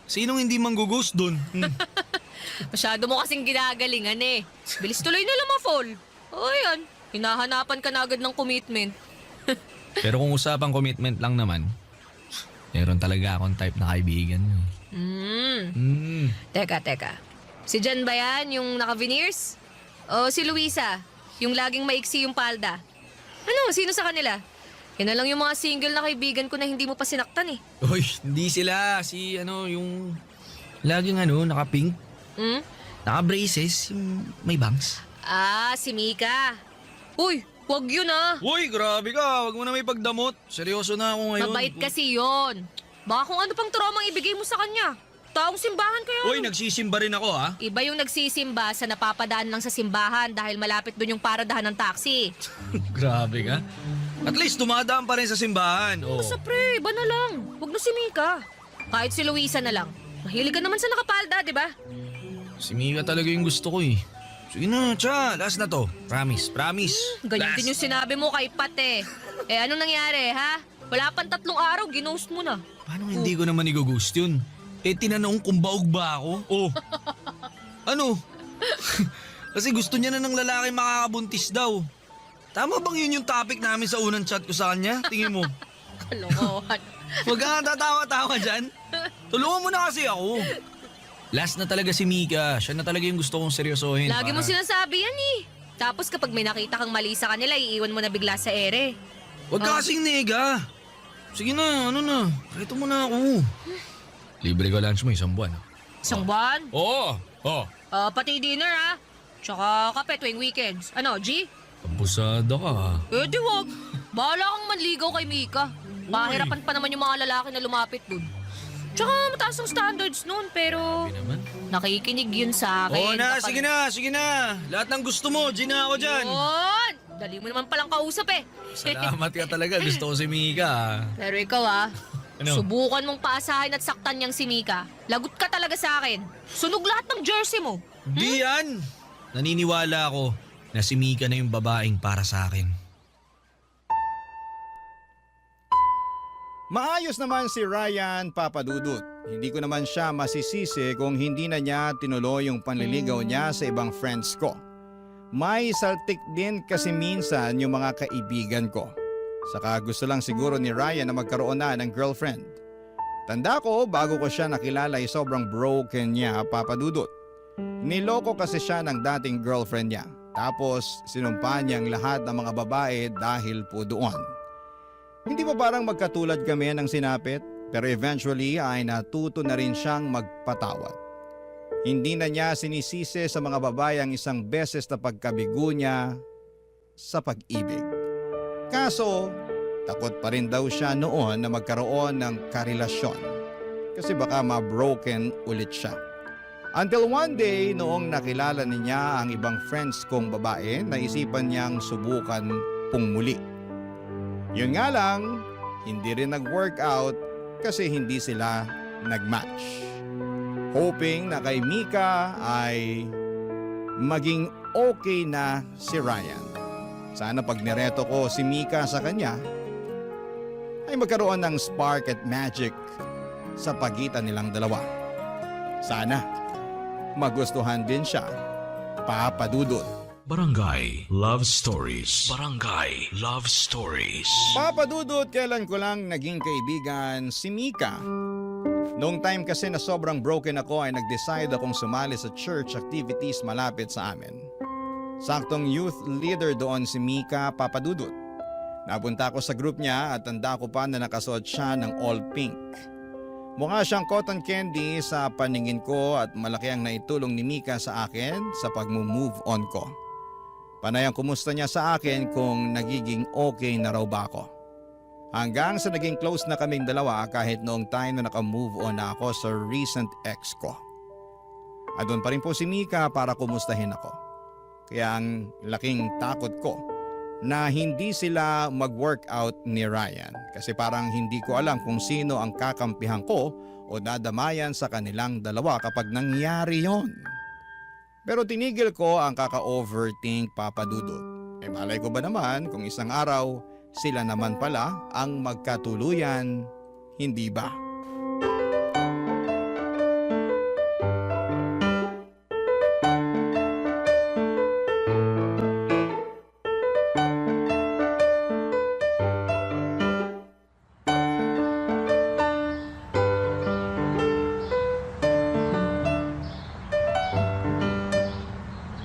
Sinong hindi manggugust dun? Masyado mo kasing ginagalingan eh. Bilis tuloy na lang ma-fall. O yan, hinahanapan ka na agad ng commitment. Pero kung usapang commitment lang naman, meron talaga akong type na kaibigan. Teka. Si Jan ba yan, yung naka-veneers? O si Luisa, yung laging maiksi yung palda? Ano, sino sa kanila? Yan na lang yung mga single na kaibigan ko na hindi mo pa sinaktan eh. Uy, hindi sila. Si yung laging naka-pink, Hmm? naka-braces, yung may bangs. Ah, si Mika. Uy, wag yun ah. Uy, grabe ka. Huwag mo na may pagdamot. Seryoso na ako ngayon. Mabait kasi yon. Baka kung ano pang traumang ibigay mo sa kanya. Taong simbahan kayo. Uy, nagsisimba rin ako ha. Iba yung nagsisimba sa napapadaan lang sa simbahan dahil malapit doon yung paradahan ng taxi. Grabe ka. At least dumadaan pa rin sa simbahan. Oh. Basta pre, iba na lang. Huwag na si Mika. Kahit si Luisa na lang. Mahilig ka naman sa nakapalda, di ba? Si Mika talaga yung gusto ko eh. Sige na, tsa. Last na to. Promise. Ganyan Last. din yung sinabi mo kay Pate. Eh anong nangyari, ha? Wala pang 3 araw, ginost mo na. Paano hindi ko naman i-ghost yun? Eh, tinanong kung baog ba ako. Oh. Ano? Kasi gusto niya na ng lalaki makakabuntis daw. Tama bang yun yung topic namin sa unang chat ko sa kanya? Tingin mo. Kalokohan. Huwag ka nga tatawa-tawa dyan. Tulungan mo na kasi ako. Last na talaga si Mika. Siya na talaga yung gusto kong seryosohin. Lagi mo sinasabi yan eh. Tapos kapag may nakita kang mali sa kanila, iiwan mo na bigla sa ere. Huwag ka kasing nega. Sige na, ano na. Reto mo na ako. Libre ka lunch mo 1 buwan. Isang buwan? Oo. Oh. Pati dinner ha. Tsaka kape tuwing weekends. Ano, G? Abusada ka ha. Eh di wag. Bahala kang manligaw kay Mika. Mahirapan pa naman yung mga lalaki na lumapit dun. Tsaka mataas ang standards nun, pero Hindi naman. nakikinig yun sa akin. Oo na, kapag- sige na. Lahat ng gusto mo, G na ako dyan. Yun! Dali mo naman palang kausap eh. Salamat ka talaga, gusto ko si Mika. Pero ikaw Ano? subukan mong paasahin at saktan niyang si Mika. Lagot ka talaga sa akin. Sunog lahat ng jersey mo. Di yan. Naniniwala ako na si Mika na yung babaeng para sa akin. Maayos naman si Ryan Papadudut. Hindi ko naman siya masisisi kung hindi na niya tinuloy yung panliligaw niya sa ibang friends ko. May saltik din kasi minsan yung mga kaibigan ko. Saka gusto lang siguro ni Ryan na magkaroon na ng girlfriend. Tanda ko, bago ko siya nakilala ay sobrang broken niya, Papadudut. Niloko kasi siya ng dating girlfriend niya. Tapos sinumpa niya ang lahat ng mga babae dahil po doon. Hindi ba parang magkatulad kami ng sinapit? Pero eventually ay natuto na rin siyang magpatawad. Hindi na niya sinisisi sa mga babae ang isang beses na pagkabigo niya sa pag-ibig. Kaso, takot pa rin daw siya noon na magkaroon ng karelasyon. Kasi baka ma-broken ulit siya. Until one day, noong nakilala niya ang ibang friends kong babae, naisipan niyang subukan pong muli. Yun nga lang, hindi rin nag-workout kasi hindi sila nag-match. Hoping na kay Mika ay maging okay na si Ryan. Sana pag nireto ko si Mika sa kanya, ay magkaroon ng spark at magic sa pagitan nilang dalawa. Sana magustuhan din siya, Papadudut. Barangay Love Stories. Barangay Love Stories. Papadudut, kailan ko lang naging kaibigan si Mika. Noong time kasi na sobrang broken ako ay nag-decide akong sumali sa church activities malapit sa amin. Saktong youth leader doon si Mika, Papadudut. Napunta ako sa group niya at tanda ko pa na nakasuot siya ng all pink. Mukha siyang cotton candy sa paningin ko at malaki ang naitulong ni Mika sa akin sa pag-move on ko. Panay ang kumusta niya sa akin kung nagiging okay na raw ba ako. Hanggang sa naging close na kaming dalawa kahit noong time na naka-move on na ako sa recent ex ko. At doon pa rin po si Mika para kumustahin ako. Kaya ang laking takot ko na hindi sila mag-workout ni Ryan kasi parang hindi ko alam kung sino ang kakampihan ko o dadamayan sa kanilang dalawa kapag nangyari yon. Pero tinigil ko ang kaka-overthink, Papa Dudut. Malay ko ba naman kung isang araw sila naman pala ang magkatuluyan, hindi ba?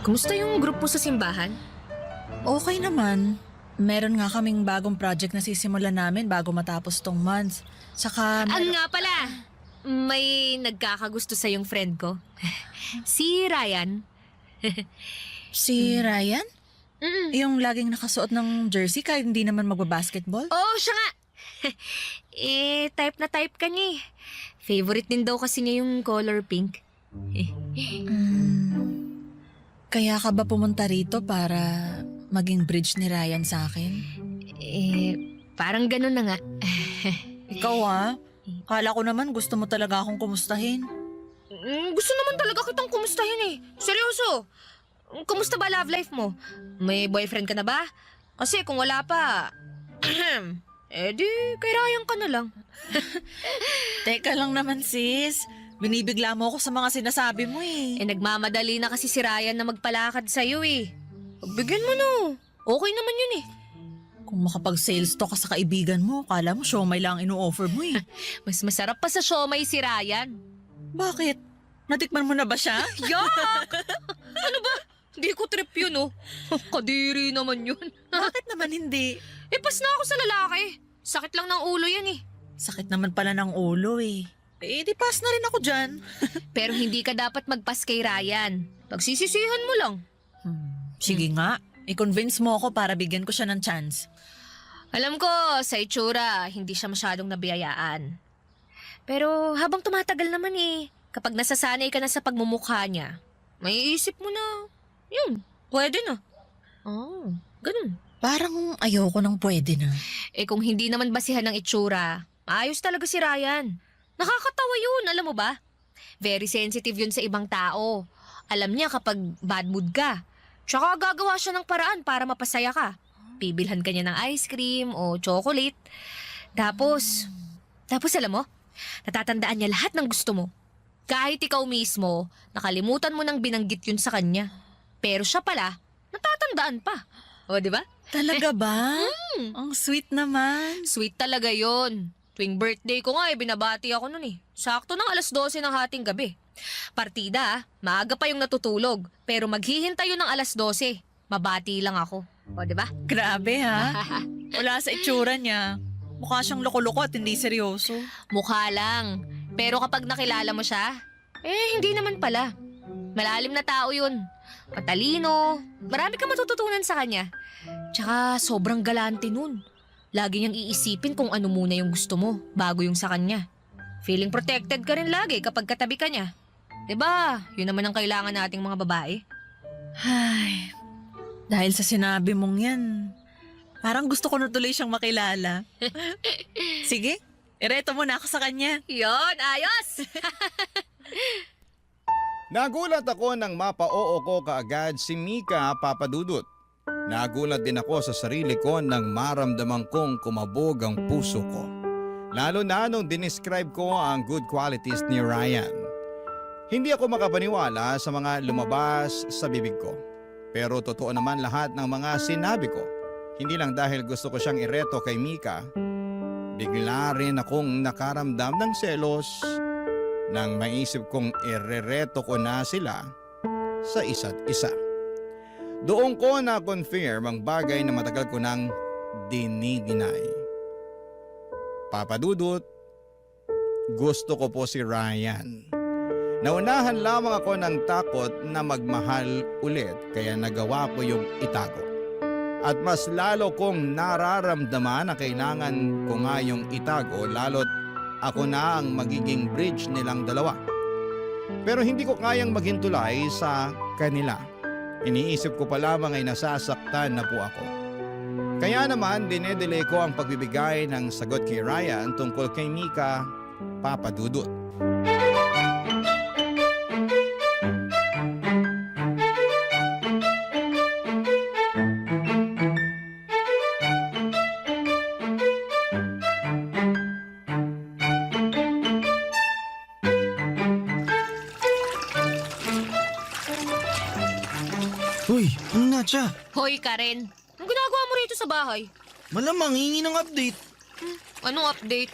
Kumusta yung grupo sa simbahan? Okay naman. Meron nga kaming bagong project na sisimulan namin bago matapos tong month. Saka... Nga pala, may nagkakagusto sa yung friend ko. Si Ryan. Si Ryan? Mm. Yung laging nakasuot ng jersey kahit hindi naman magbabasketball? Oo, siya nga. Type na type ka niya eh. Favorite din daw kasi niya yung color pink. Kaya ka ba pumunta rito para maging bridge ni Ryan sa akin? Parang ganun na nga. Ikaw kala ko naman gusto mo talaga akong kumustahin. Gusto naman talaga kitang kumustahin eh. Seryoso. Kumusta ba love life mo? May boyfriend ka na ba? Kasi kung wala pa, di kay Ryan ka na lang. Teka lang naman sis, binibigla mo ako sa mga sinasabi mo eh. Nagmamadali na kasi si Ryan na magpalakad sa'yo eh. Pagbigyan mo no. Okay naman yun eh. Kung makapag-sales to ka sa kaibigan mo, kala mo siomay lang ang ino-offer mo eh. Mas masarap pa sa siomay si Ryan. Bakit? Natikman mo na ba siya? Yak! Ano ba? Hindi ko trip yun oh. Kadiri naman yun. Bakit naman hindi? Pas na ako sa lalaki. Sakit lang ng ulo yan eh. Sakit naman pala ng ulo eh. Di pass na rin ako dyan. Pero hindi ka dapat magpas kay Ryan. Pagsisisihan mo lang. Sige nga, i-convince mo ako para bigyan ko siya ng chance. Alam ko, sa itsura, hindi siya masyadong nabiyayaan. Pero habang tumatagal naman eh, kapag nasasanay ka na sa pagmumukha niya, may isip mo na, pwede na. Oh, ganun. Parang ayoko nang pwede na. Kung hindi naman basihan ng itsura, maayos talaga si Ryan. Nakakatawa yun, alam mo ba? Very sensitive yun sa ibang tao. Alam niya kapag bad mood ka. Tsaka gagawa siya ng paraan para mapasaya ka. Bibilhan ka niya ng ice cream o chocolate. Tapos alam mo, natatandaan niya lahat ng gusto mo. Kahit ikaw mismo, nakalimutan mo nang binanggit yun sa kanya. Pero siya pala, natatandaan pa. O, di ba? Talaga ba? Ang sweet naman. Sweet talaga yon. Tuwing birthday ko nga binabati ako nun eh. Sakto ng 12:00 ng hating gabi. Partida, maaga pa yung natutulog. Pero maghihintay yun ng 12:00. Mabati lang ako. O, di ba? Grabe ha. Wala sa itsura niya. Mukha siyang loko-loko at hindi seryoso. Mukha lang. Pero kapag nakilala mo siya, hindi naman pala. Malalim na tao yun. Matalino. Marami kang matututunan sa kanya. Tsaka sobrang galante nun. Lagi niyang iisipin kung ano muna yung gusto mo bago yung sa kanya. Feeling protected ka rin lagi kapag katabi ka niya. Diba? Yun naman ang kailangan nating mga babae. Ay, dahil sa sinabi mong yan, parang gusto ko na tuloy siyang makilala. Sige, ireto mo na ako sa kanya. Yon, ayos! Nagulat ako nang mapa-oo ko kaagad si Mika, Papa Dudut. Nagulat din ako sa sarili ko nang maramdaman kong kumabog ang puso ko. Lalo na nung dinescribe ko ang good qualities ni Ryan. Hindi ako makapaniwala sa mga lumabas sa bibig ko. Pero totoo naman lahat ng mga sinabi ko. Hindi lang dahil gusto ko siyang ireto kay Mika. Bigla rin akong nakaramdam ng selos nang maisip kong irereto ko na sila sa isa't isa. Doon ko na-confirm ang bagay na matagal ko nang dinidinay. Papa Dudut, gusto ko po si Ryan. Naunahan lamang ako ng takot na magmahal ulit kaya nagawa ko yung itago. At mas lalo kong nararamdaman na kailangan ko nga yung itago lalo't ako na ang magiging bridge nilang dalawa. Pero hindi ko kayang maghintulay sa kanila. Iniisip ko pa lamang ay nasasaktan na po ako. Kaya naman dinedelay ko ang pagbibigay ng sagot kay Ryan tungkol kay Mika, Papa Dudut. Uy, ano na siya? Hoy, Karen. Anong ginagawa mo rito sa bahay? Malamang hingi ng update. Anong update?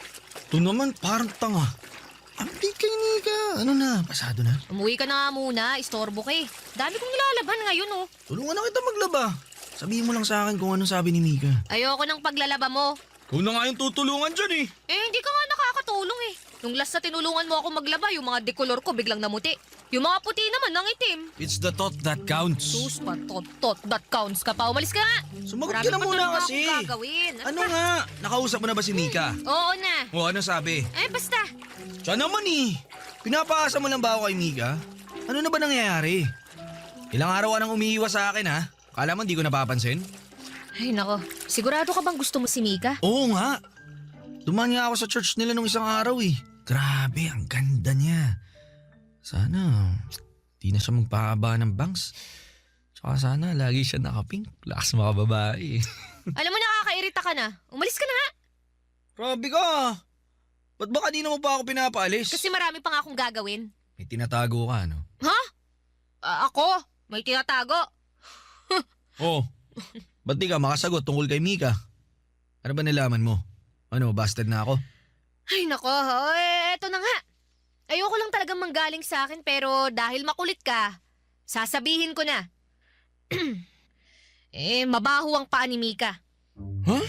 Ito naman, parang tanga. Update kay Nika. Ano na, pasado na? Umuwi ka na nga muna. Istorbo ka eh. Dami kong nilalaban ngayon oh. Tulungan na kita maglaba. Sabihin mo lang sa akin kung anong sabi ni Mika. Ayoko ng paglalaba mo. Kung na nga yung tutulungan dyan eh. Eh, hindi ka nga nakakatulong eh. Nung last na tinulungan mo ako maglaba, yung mga dekolor ko biglang namuti. Yung mga puti naman, nang itim. It's the thought that counts. Sus, tot, that counts ka pa. Umalis ka nga. Sumagot Marami ka na pa muna talaga kasi. akong gagawin. Ano nga? Nakausap mo na ba si Mika? Oo na. O ano sabi? Eh, basta. Siya naman eh. Pinapaasa mo lang ba ako kay Mika? Ano na ba nangyayari? Ilang araw ka nang umiiwas sa akin ha? Kala mo hindi ko napapansin? Ay, nako. Sigurado ka bang gusto mo si Mika? Oo nga. Dumaan nga ako sa church nila nung isang araw eh. Grabe, ang ganda niya. Sana, di na siya magpahaba ng bangs. Tsaka sana, lagi siya nakapink. Lakas mga babae. Alam mo, nakakairita ka na. Umalis ka na nga. Grabe ka. Ba't ba kanina mo pa ako pinapaalis? Kasi marami pa nga akong gagawin. May tinatago ka, no? Ha? Ako? May tinatago? Oo. Ba't di ka makasagot tungkol kay Mika? Ano ba nalaman mo? Ano, busted na ako? Ay, nako. Eto na nga. Ayoko lang talagang manggaling sa akin pero dahil makulit ka, sasabihin ko na. Mabaho ang paa ni Mika. Huh?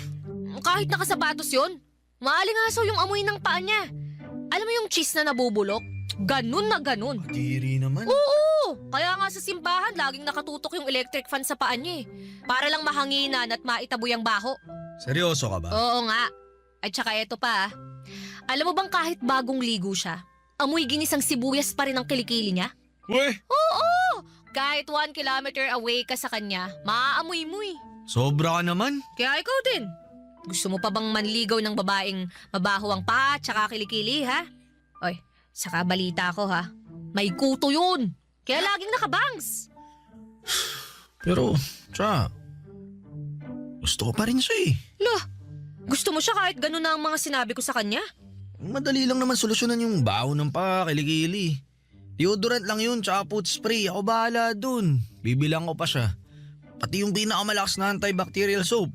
Kahit nakasapatos yun, maalingaso yung amoy ng paa niya. Alam mo yung cheese na nabubulok? Ganun na ganun. Diri naman. Oo! Kaya nga sa simbahan, laging nakatutok yung electric fan sa paa niya eh. Para lang mahanginan at maitaboy ang baho. Seryoso ka ba? Oo nga. At saka eto pa. Alam mo bang kahit bagong ligo siya, amoy ginisang sibuyas pa rin ang kilikili niya? Weh! Oo! Kahit 1 kilometer away ka sa kanya, maaamoy mo eh. Sobra ka naman. Kaya ikaw din. Gusto mo pa bang manligaw ng babaeng mabaho ang paa at saka kilikili, ha? Oy, saka balita ko ha. May kuto yun. Kaya laging nakabangs. Pero, tsaka, gusto ko pa rin siya eh. Lah, gusto mo siya kahit ganun na ang mga sinabi ko sa kanya? Madali lang naman solusyonan yung baho ng kilikili. Deodorant lang yun, tsaka foot spray. Ako bahala dun. Bibilang ko pa siya. Pati yung pinakamalakas na antibacterial soap.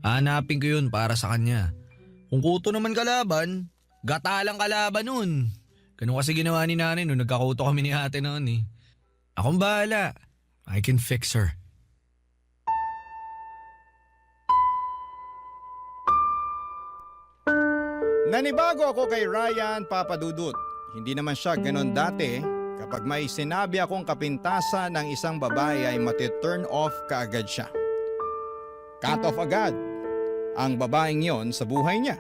Hanapin ko yun para sa kanya. Kung kuto naman kalaban, gata lang kalaban nun. Ganun kasi ginawa ni nanay nung nagkakuto kami ni ate noon eh. Akong bahala. I can fix her. Nanibago ako kay Ryan, Papa Dudut. Hindi naman siya ganon dati. Kapag may sinabi akong kapintasan ng isang babae ay mati-turn off kaagad siya. Cut off agad ang babaeng yon sa buhay niya.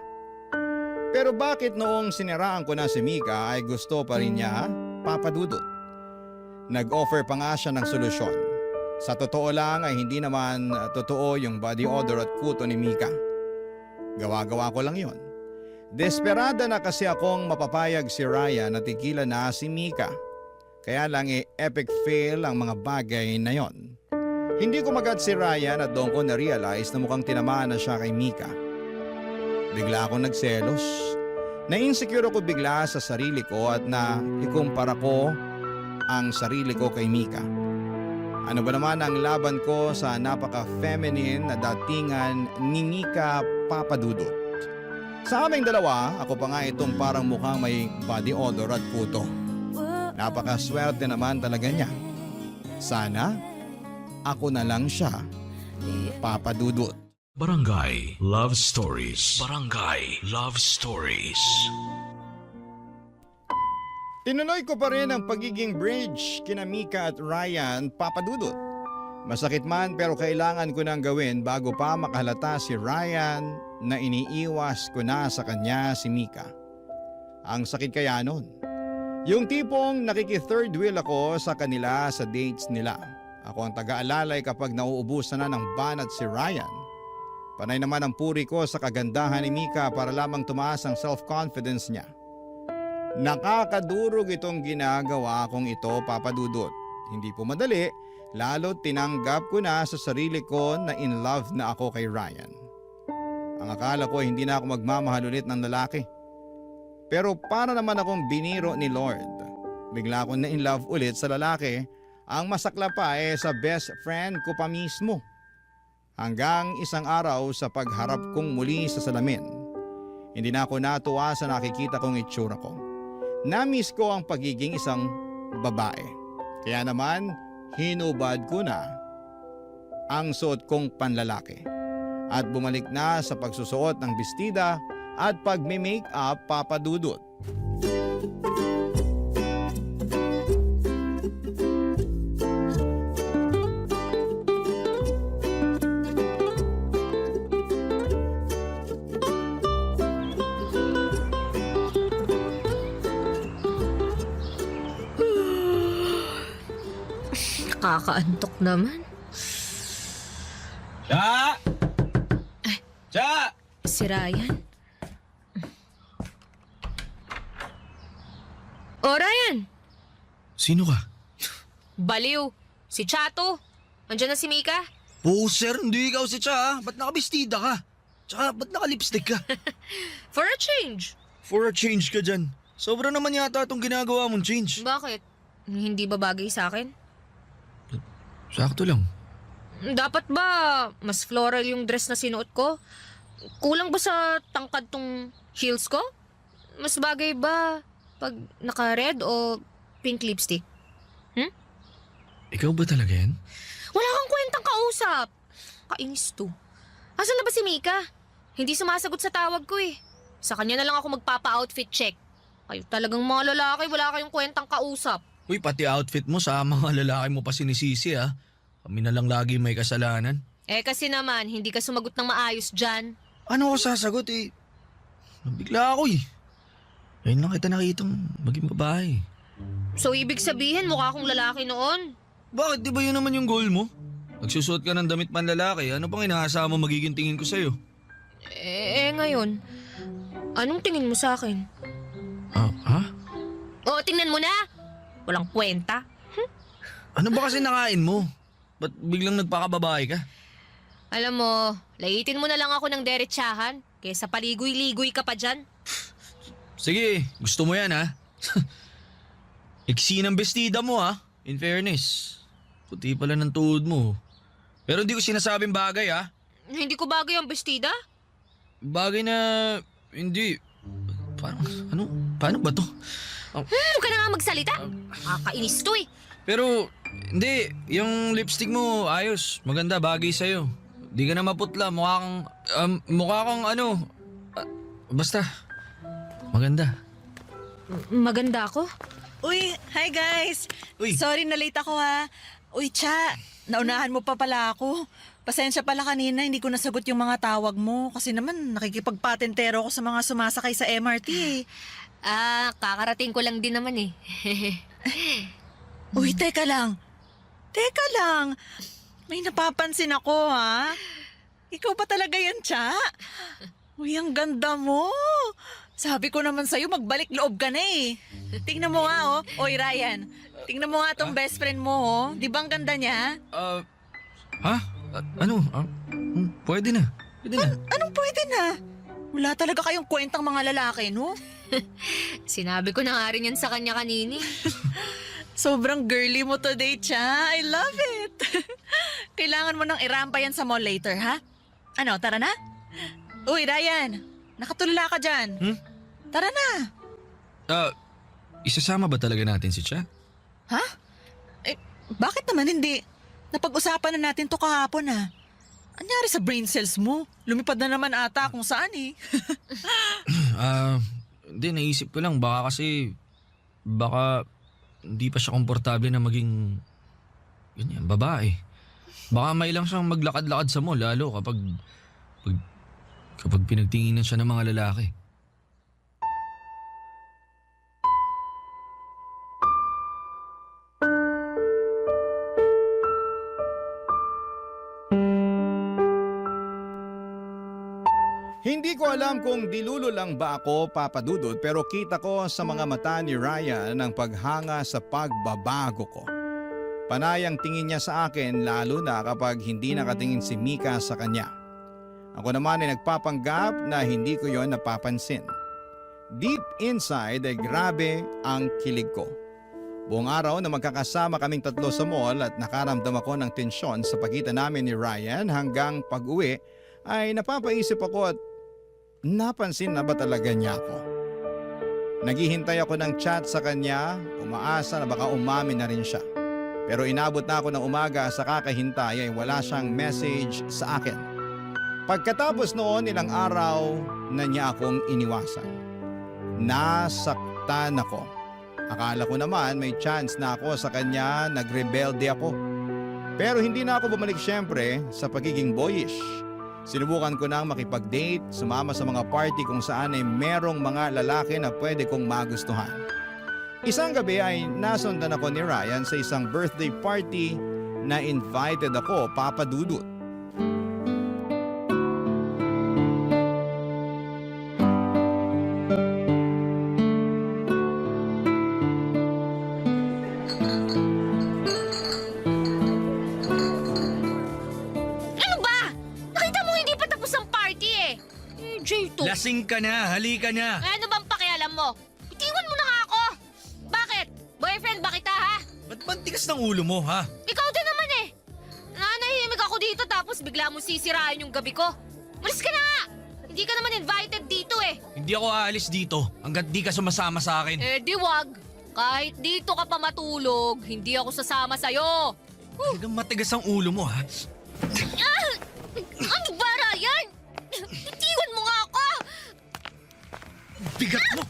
Pero bakit noong siniraan ko na si Mika ay gusto pa rin niya, Papa Dudut? Nag-offer pa nga siya ng solusyon. Sa totoo lang ay hindi naman totoo yung body odor at kuto ni Mika. Gawa-gawa ko lang yon. Desperada na kasi akong mapapayag si Ryan na tigilan na si Mika. Kaya lang epic fail ang mga bagay na yon. Hindi ko magat si Ryan at doon ko na-realize na mukhang tinamaan na siya kay Mika. Bigla akong nagselos. Na-insecure ako bigla sa sarili ko at na ikumpara ko ang sarili ko kay Mika. Ano ba naman ang laban ko sa napaka-feminine na datingan ni Mika, Papa Dudut? Sa aming dalawa, ako pa nga itong parang mukhang may body odor at kuto. Napakaswerte naman talaga niya. Sana, ako na lang siya, Papa Dudut. Barangay Love Stories. Barangay Love Stories. Tinuloy ko pa rin ang pagiging bridge kina Mika at Ryan, Papa Dudut. Masakit man pero kailangan ko nang gawin bago pa makahalata si Ryan na iniiwas ko na sa kanya si Mika. Ang sakit kaya nun. Yung tipong nakiki-third wheel ako sa kanila sa dates nila. Ako ang taga-alalay kapag nauubusan na ng banat si Ryan. Panay naman ang puri ko sa kagandahan ni Mika para lamang tumaas ang self-confidence niya. Nakakadurog itong ginagawa kong ito, Papa Dudut. Hindi po madali, lalo tinanggap ko na sa sarili ko na in love na ako kay Ryan. Ang akala ko hindi na ako magmamahal ulit ng lalaki. Pero para naman akong biniro ni Lord. Bigla akong na in love ulit sa lalaki. Ang masakla pa sa best friend ko pa mismo. Hanggang isang araw sa pagharap kong muli sa salamin. Hindi na ako natuwa sa nakikita kong itsura ko. Namiss ko ang pagiging isang babae. Kaya naman, hinubad ko na ang suot kong panlalaki. At bumalik na sa pagsusuot ng bestida at pagme-make-up, Papa Dudut. Nakakaantok naman. Cha! Cha! Si Ryan? O, Ryan! Sino ka? Baliw! Si Chato! Andiyan na si Mika? Poser, hindi ikaw si Cha. Ba't nakabestida ka? Tsaka ba't naka-lipstick ka? For a change! For a change ka dyan. Sobra naman yata itong ginagawa mong change. Bakit? Hindi ba bagay sa akin? Sakto lang. Dapat ba mas floral yung dress na sinuot ko? Kulang ba sa tangkad tong heels ko? Mas bagay ba pag naka-red o pink lipstick? Ikaw ba talaga yan? Wala kang kwentang kausap. Kainis to. Asan na ba si Mika? Hindi sumasagot sa tawag ko eh. Sa kanya na lang ako magpapa-outfit check. Kayo talagang mga lalaki, wala kayong kwentang kausap. Uy, pati outfit mo sa mga lalaki mo pa sinisisi ah. Kami na lang lagi may kasalanan. Eh kasi naman, hindi ka sumagot ng maayos dyan. Ano ako sasagot eh? Nabigla ako eh. Ngayon lang kita nakitang maging babae. So ibig sabihin, mukha akong lalaki noon? Bakit? Di ba yun naman yung goal mo? Nagsusuot ka ng damit panlalaki, ano pang inaasama mo magiging tingin ko sa'yo? Ngayon, anong tingin mo sa akin? Ha? Oo, tingnan mo na. Walang kwenta. Ano ba kasi nakain mo? Ba't biglang nagpakababae ka? Alam mo, laitin mo na lang ako ng derechahan kaysa paligoy-ligoy ka pa dyan. Sige, gusto mo yan ha? Iksi ng bestida mo ha, in fairness. Puti pala ng tuhod mo. Pero hindi ko sinasabing bagay ha. Hindi ko bagay ang bestida. Bagay na hindi. Paano ba to? Huwag ka na nga magsalita. Kakainis to eh. Pero hindi, yung lipstick mo ayos, maganda, bagay sa'yo. Di ka na maputla, mukha kang basta, maganda. Maganda ako? Uy, hi guys! Uy. Sorry na late ako ha. Uy, Cha, naunahan mo pa pala ako. Pasensya pala kanina, hindi ko nasagot yung mga tawag mo. Kasi naman, nakikipagpatentero ako sa mga sumasakay sa MRT eh. Kakarating ko lang din naman eh. Uy, teka lang. Teka lang. May napapansin ako ha. Ikaw pa talaga yan, Cha? Uy, ang ganda mo. Sabi ko naman sa'yo, magbalik loob ka na eh. Tingnan mo nga oh. Oy, Ryan. Tingnan mo nga tong best friend mo oh. Di ba ang ganda niya? Pwede na. Pwede na. Anong pwede na? Wala talaga kayong kwentang mga lalaki, no? Sinabi ko na nga rin yan sa kanya kanini. Sobrang girly mo today, Cha. I love it. Kailangan mo nang irampa yan sa mall later, ha? Ano, tara na? Uy, Ryan. Nakatulala ka dyan. Tara na. Isasama ba talaga natin si Cha? Ha? Bakit naman hindi? Napag-usapan na natin to kahapon, ha? Anyari sa brain cells mo? Lumipad na naman ata kung saan eh. Hindi, naisip ko lang. Baka kasi baka hindi pa siya komportable na maging ganyan, babae. Baka may lang siyang maglakad-lakad sa mall lalo kapag pinagtinginan siya ng mga lalaki. Hindi ko alam kung dilulo lang ba ako, Papa Dudut, pero kita ko sa mga mata ni Ryan ang paghanga sa pagbabago ko. Panay ang tingin niya sa akin lalo na kapag hindi nakatingin si Mika sa kanya. Ako naman ay nagpapanggap na hindi ko yon napapansin. Deep inside ay grabe ang kilig ko. Buong araw na magkakasama kaming tatlo sa mall at nakaramdam ako ng tensyon sa pagitan namin ni Ryan hanggang pag-uwi ay napapaisip ako at napansin na ba talaga niya ako? Naghihintay ako ng chat sa kanya, umaasa na baka umamin na rin siya. Pero inabot na ako ng umaga sa kakahintay ay wala siyang message sa akin. Pagkatapos noon ilang araw na niya akong iniwasan. Nasaktan ako. Akala ko naman may chance na ako sa kanya, nagrebelde ako. Pero hindi na ako bumalik syempre sa pagiging boyish. Sinubukan ko nang makipag-date, sumama sa mga party kung saan ay merong mga lalaki na pwede kong magustuhan. Isang gabi ay nasundan ako ni Ryan sa isang birthday party na invited ako, Papa Dudut. Ano ba? Nakita mo hindi pa tapos ang party eh. J2. Lasing ka na, halika na. Ano bang pakialam mo? Itiwan mo na nga ako. Bakit? Boyfriend ba kita ha? Ba't ba ang tigas ng ulo mo, ha? Ikaw din naman eh. Nanahimik ako dito tapos bigla mo sisirain yung gabi ko. Malis ka na nga. Hindi ka naman invited dito eh. Hindi ako aalis dito hanggat di ka sumasama sa akin. Eh di wag. Kahit dito ka pa matulog, hindi ako sasama sa'yo. Talagang matigas ang ulo mo, ha? Ano ba, Ryan? Itiwan mo nga ako. Bigat mo!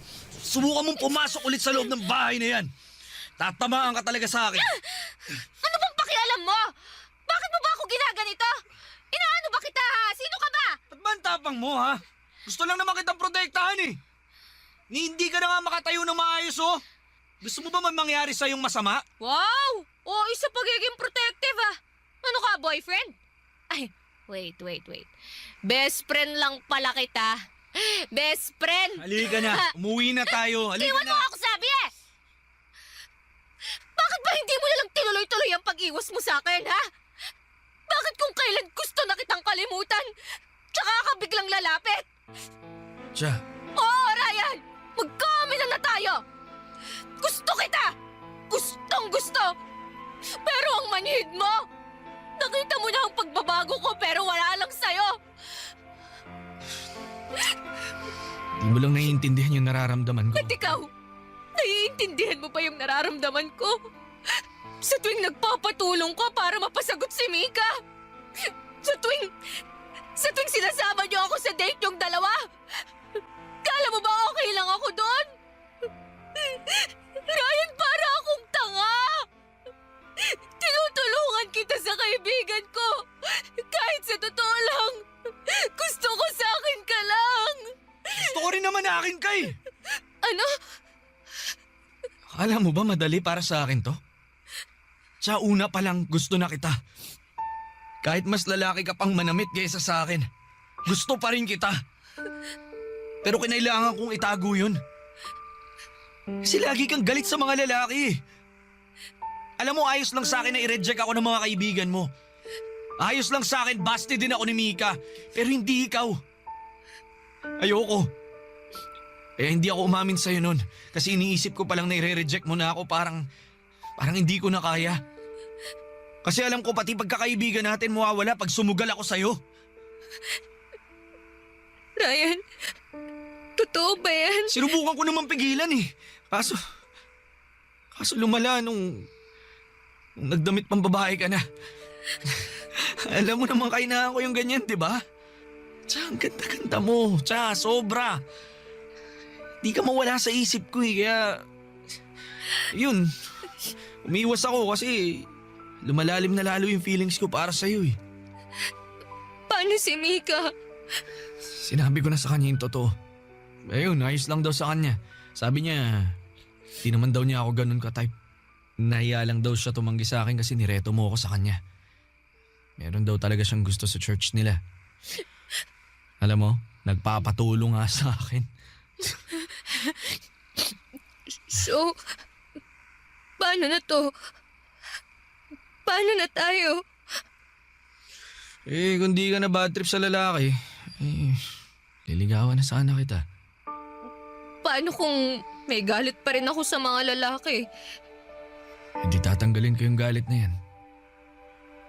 Subukan mong pumasok ulit sa loob ng bahay na yan. Tatamaan ka talaga sa akin. Ano bang pakialam mo? Bakit mo ba ako ginaganito? Inaano ba kita ha? Sino ka ba? Ba't ba ang tapang mo, ha? Gusto lang naman kitang protektahan, eh. Ni hindi ka na nga makatayo ng maayos, oh. Gusto mo ba man mangyari sa'yong masama? Wow! Oo, isa pagiging protective ah. Ano ka, boyfriend? Ay, wait. Best friend lang pala kita. Best friend! Halika na. Umuwi na tayo. Halika Iwan na. mo ako sabi eh! Bakit ba hindi mo nalang tinuloy-tuloy ang pag-iwas mo sa akin, ha? Bakit kung kailan gusto na kitang kalimutan, tsaka ka biglang lalapit? Siya, Oo, Ryan! Magkamilan na tayo! Gusto kita! Gustong gusto! Pero ang manhid mo! Nakita mo na ang pagbabago ko pero wala lang sa'yo! di mo lang naiintindihan yung nararamdaman ko. At ikaw, naiintindihan mo ba yung nararamdaman ko? Sa tuwing nagpapatulong ko para mapasagot si Mika? Sa tuwing sinasama niyo ako sa date yung dalawa? Kala mo ba okay lang ako doon? Ryan, para akong tanga! Tinutulungan kita sa kaibigan ko! Kahit sa totoo lang, gusto ko sa akin ka lang! Gusto ko rin naman akin ka, eh. Ano? Akala mo ba madali para sa akin to? Sa una pa lang gusto na kita. Kahit mas lalaki ka pang manamit kaysa sa akin, gusto pa rin kita. Pero kinailangan kong itago yun. Kasi lagi kang galit sa mga lalaki. Alam mo, ayos lang sa akin na i-reject ako ng mga kaibigan mo. Ayos lang sa akin, busted din ako ni Mika. Pero hindi ikaw. Ayoko. Kaya hindi ako umamin sa'yo nun. Kasi iniisip ko palang na i-reject mo na ako parang hindi ko na kaya. Kasi alam ko pati pagkakaibigan natin mawawala pag sumugal ako sa'yo. Ryan, totoo ba yan? Sinubukan ko naman pigilan eh. Kaso lumala nung nagdamit pang babae ka na. Alam mo naman kainaan ko yung ganyan, di ba? Tsaka ang ganda-ganda mo. Tsaka sobra. Di ka mawala sa isip ko eh. Kaya Yun, umiwas ako kasi lumalalim na lalo yung feelings ko para sa'yo eh. Paano si Mika? Sinabi ko na sa kanya yung totoo. Ayun, ayos lang daw sa kanya. Sabi niya, di naman daw niya ako ganun ka-type. Nahiya lang daw siya tumanggi sa akin kasi nireto mo ako sa kanya. Meron daw talaga siyang gusto sa church nila. Alam mo, nagpapatulong nga sa akin. So, paano na to? Paano na tayo? Eh, kung di ka na bad trip sa lalaki, liligawan na sana kita. Paano kung may galit pa rin ako sa mga lalaki? Hindi tatanggalin ko yung galit na yan.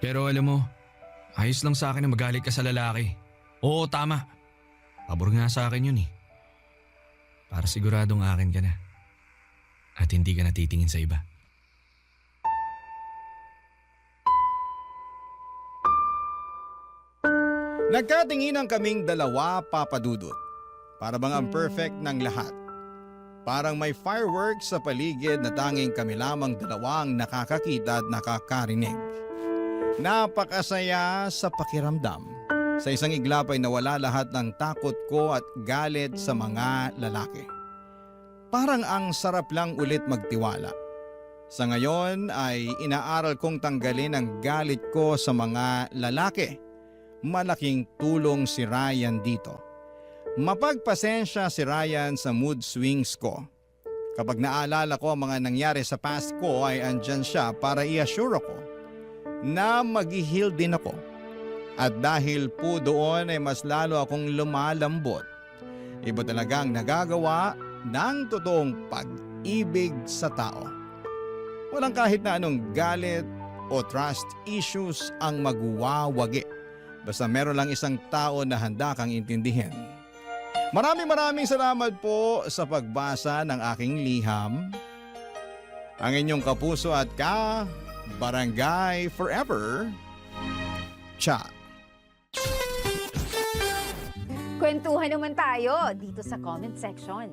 Pero alam mo, ayos lang sa akin na magalit ka sa lalaki. Oo, tama. Pabor nga sa akin yun eh. Para siguradong akin ka na. At hindi ka natitingin sa iba. Nagkatinginan kaming dalawa, Papa Dudut. Para bang ang perfect ng lahat. Parang may fireworks sa paligid na tanging kami lamang dalawang nakakakita at nakakarinig. Napakasaya sa pakiramdam. Sa isang iglap ay nawala lahat ng takot ko at galit sa mga lalaki. Parang ang sarap lang ulit magtiwala. Sa ngayon ay inaaral kong tanggalin ang galit ko sa mga lalaki. Malaking tulong si Ryan dito. Mapagpasensya si Ryan sa mood swings ko. Kapag naalala ko ang mga nangyari sa past ko ay andyan siya para i-assure ako na mag-heal din ako. At dahil po doon ay mas lalo akong lumalambot. Iba talagang nagagawa ng totoong pag-ibig sa tao. Walang kahit na anong galit o trust issues ang magwawagi. Basta meron lang isang tao na handa kang intindihin. Maraming salamat po sa pagbasa ng aking liham. Ang inyong kapuso at Barangay Forever, Chat. Kwentuhan naman tayo dito sa comment section.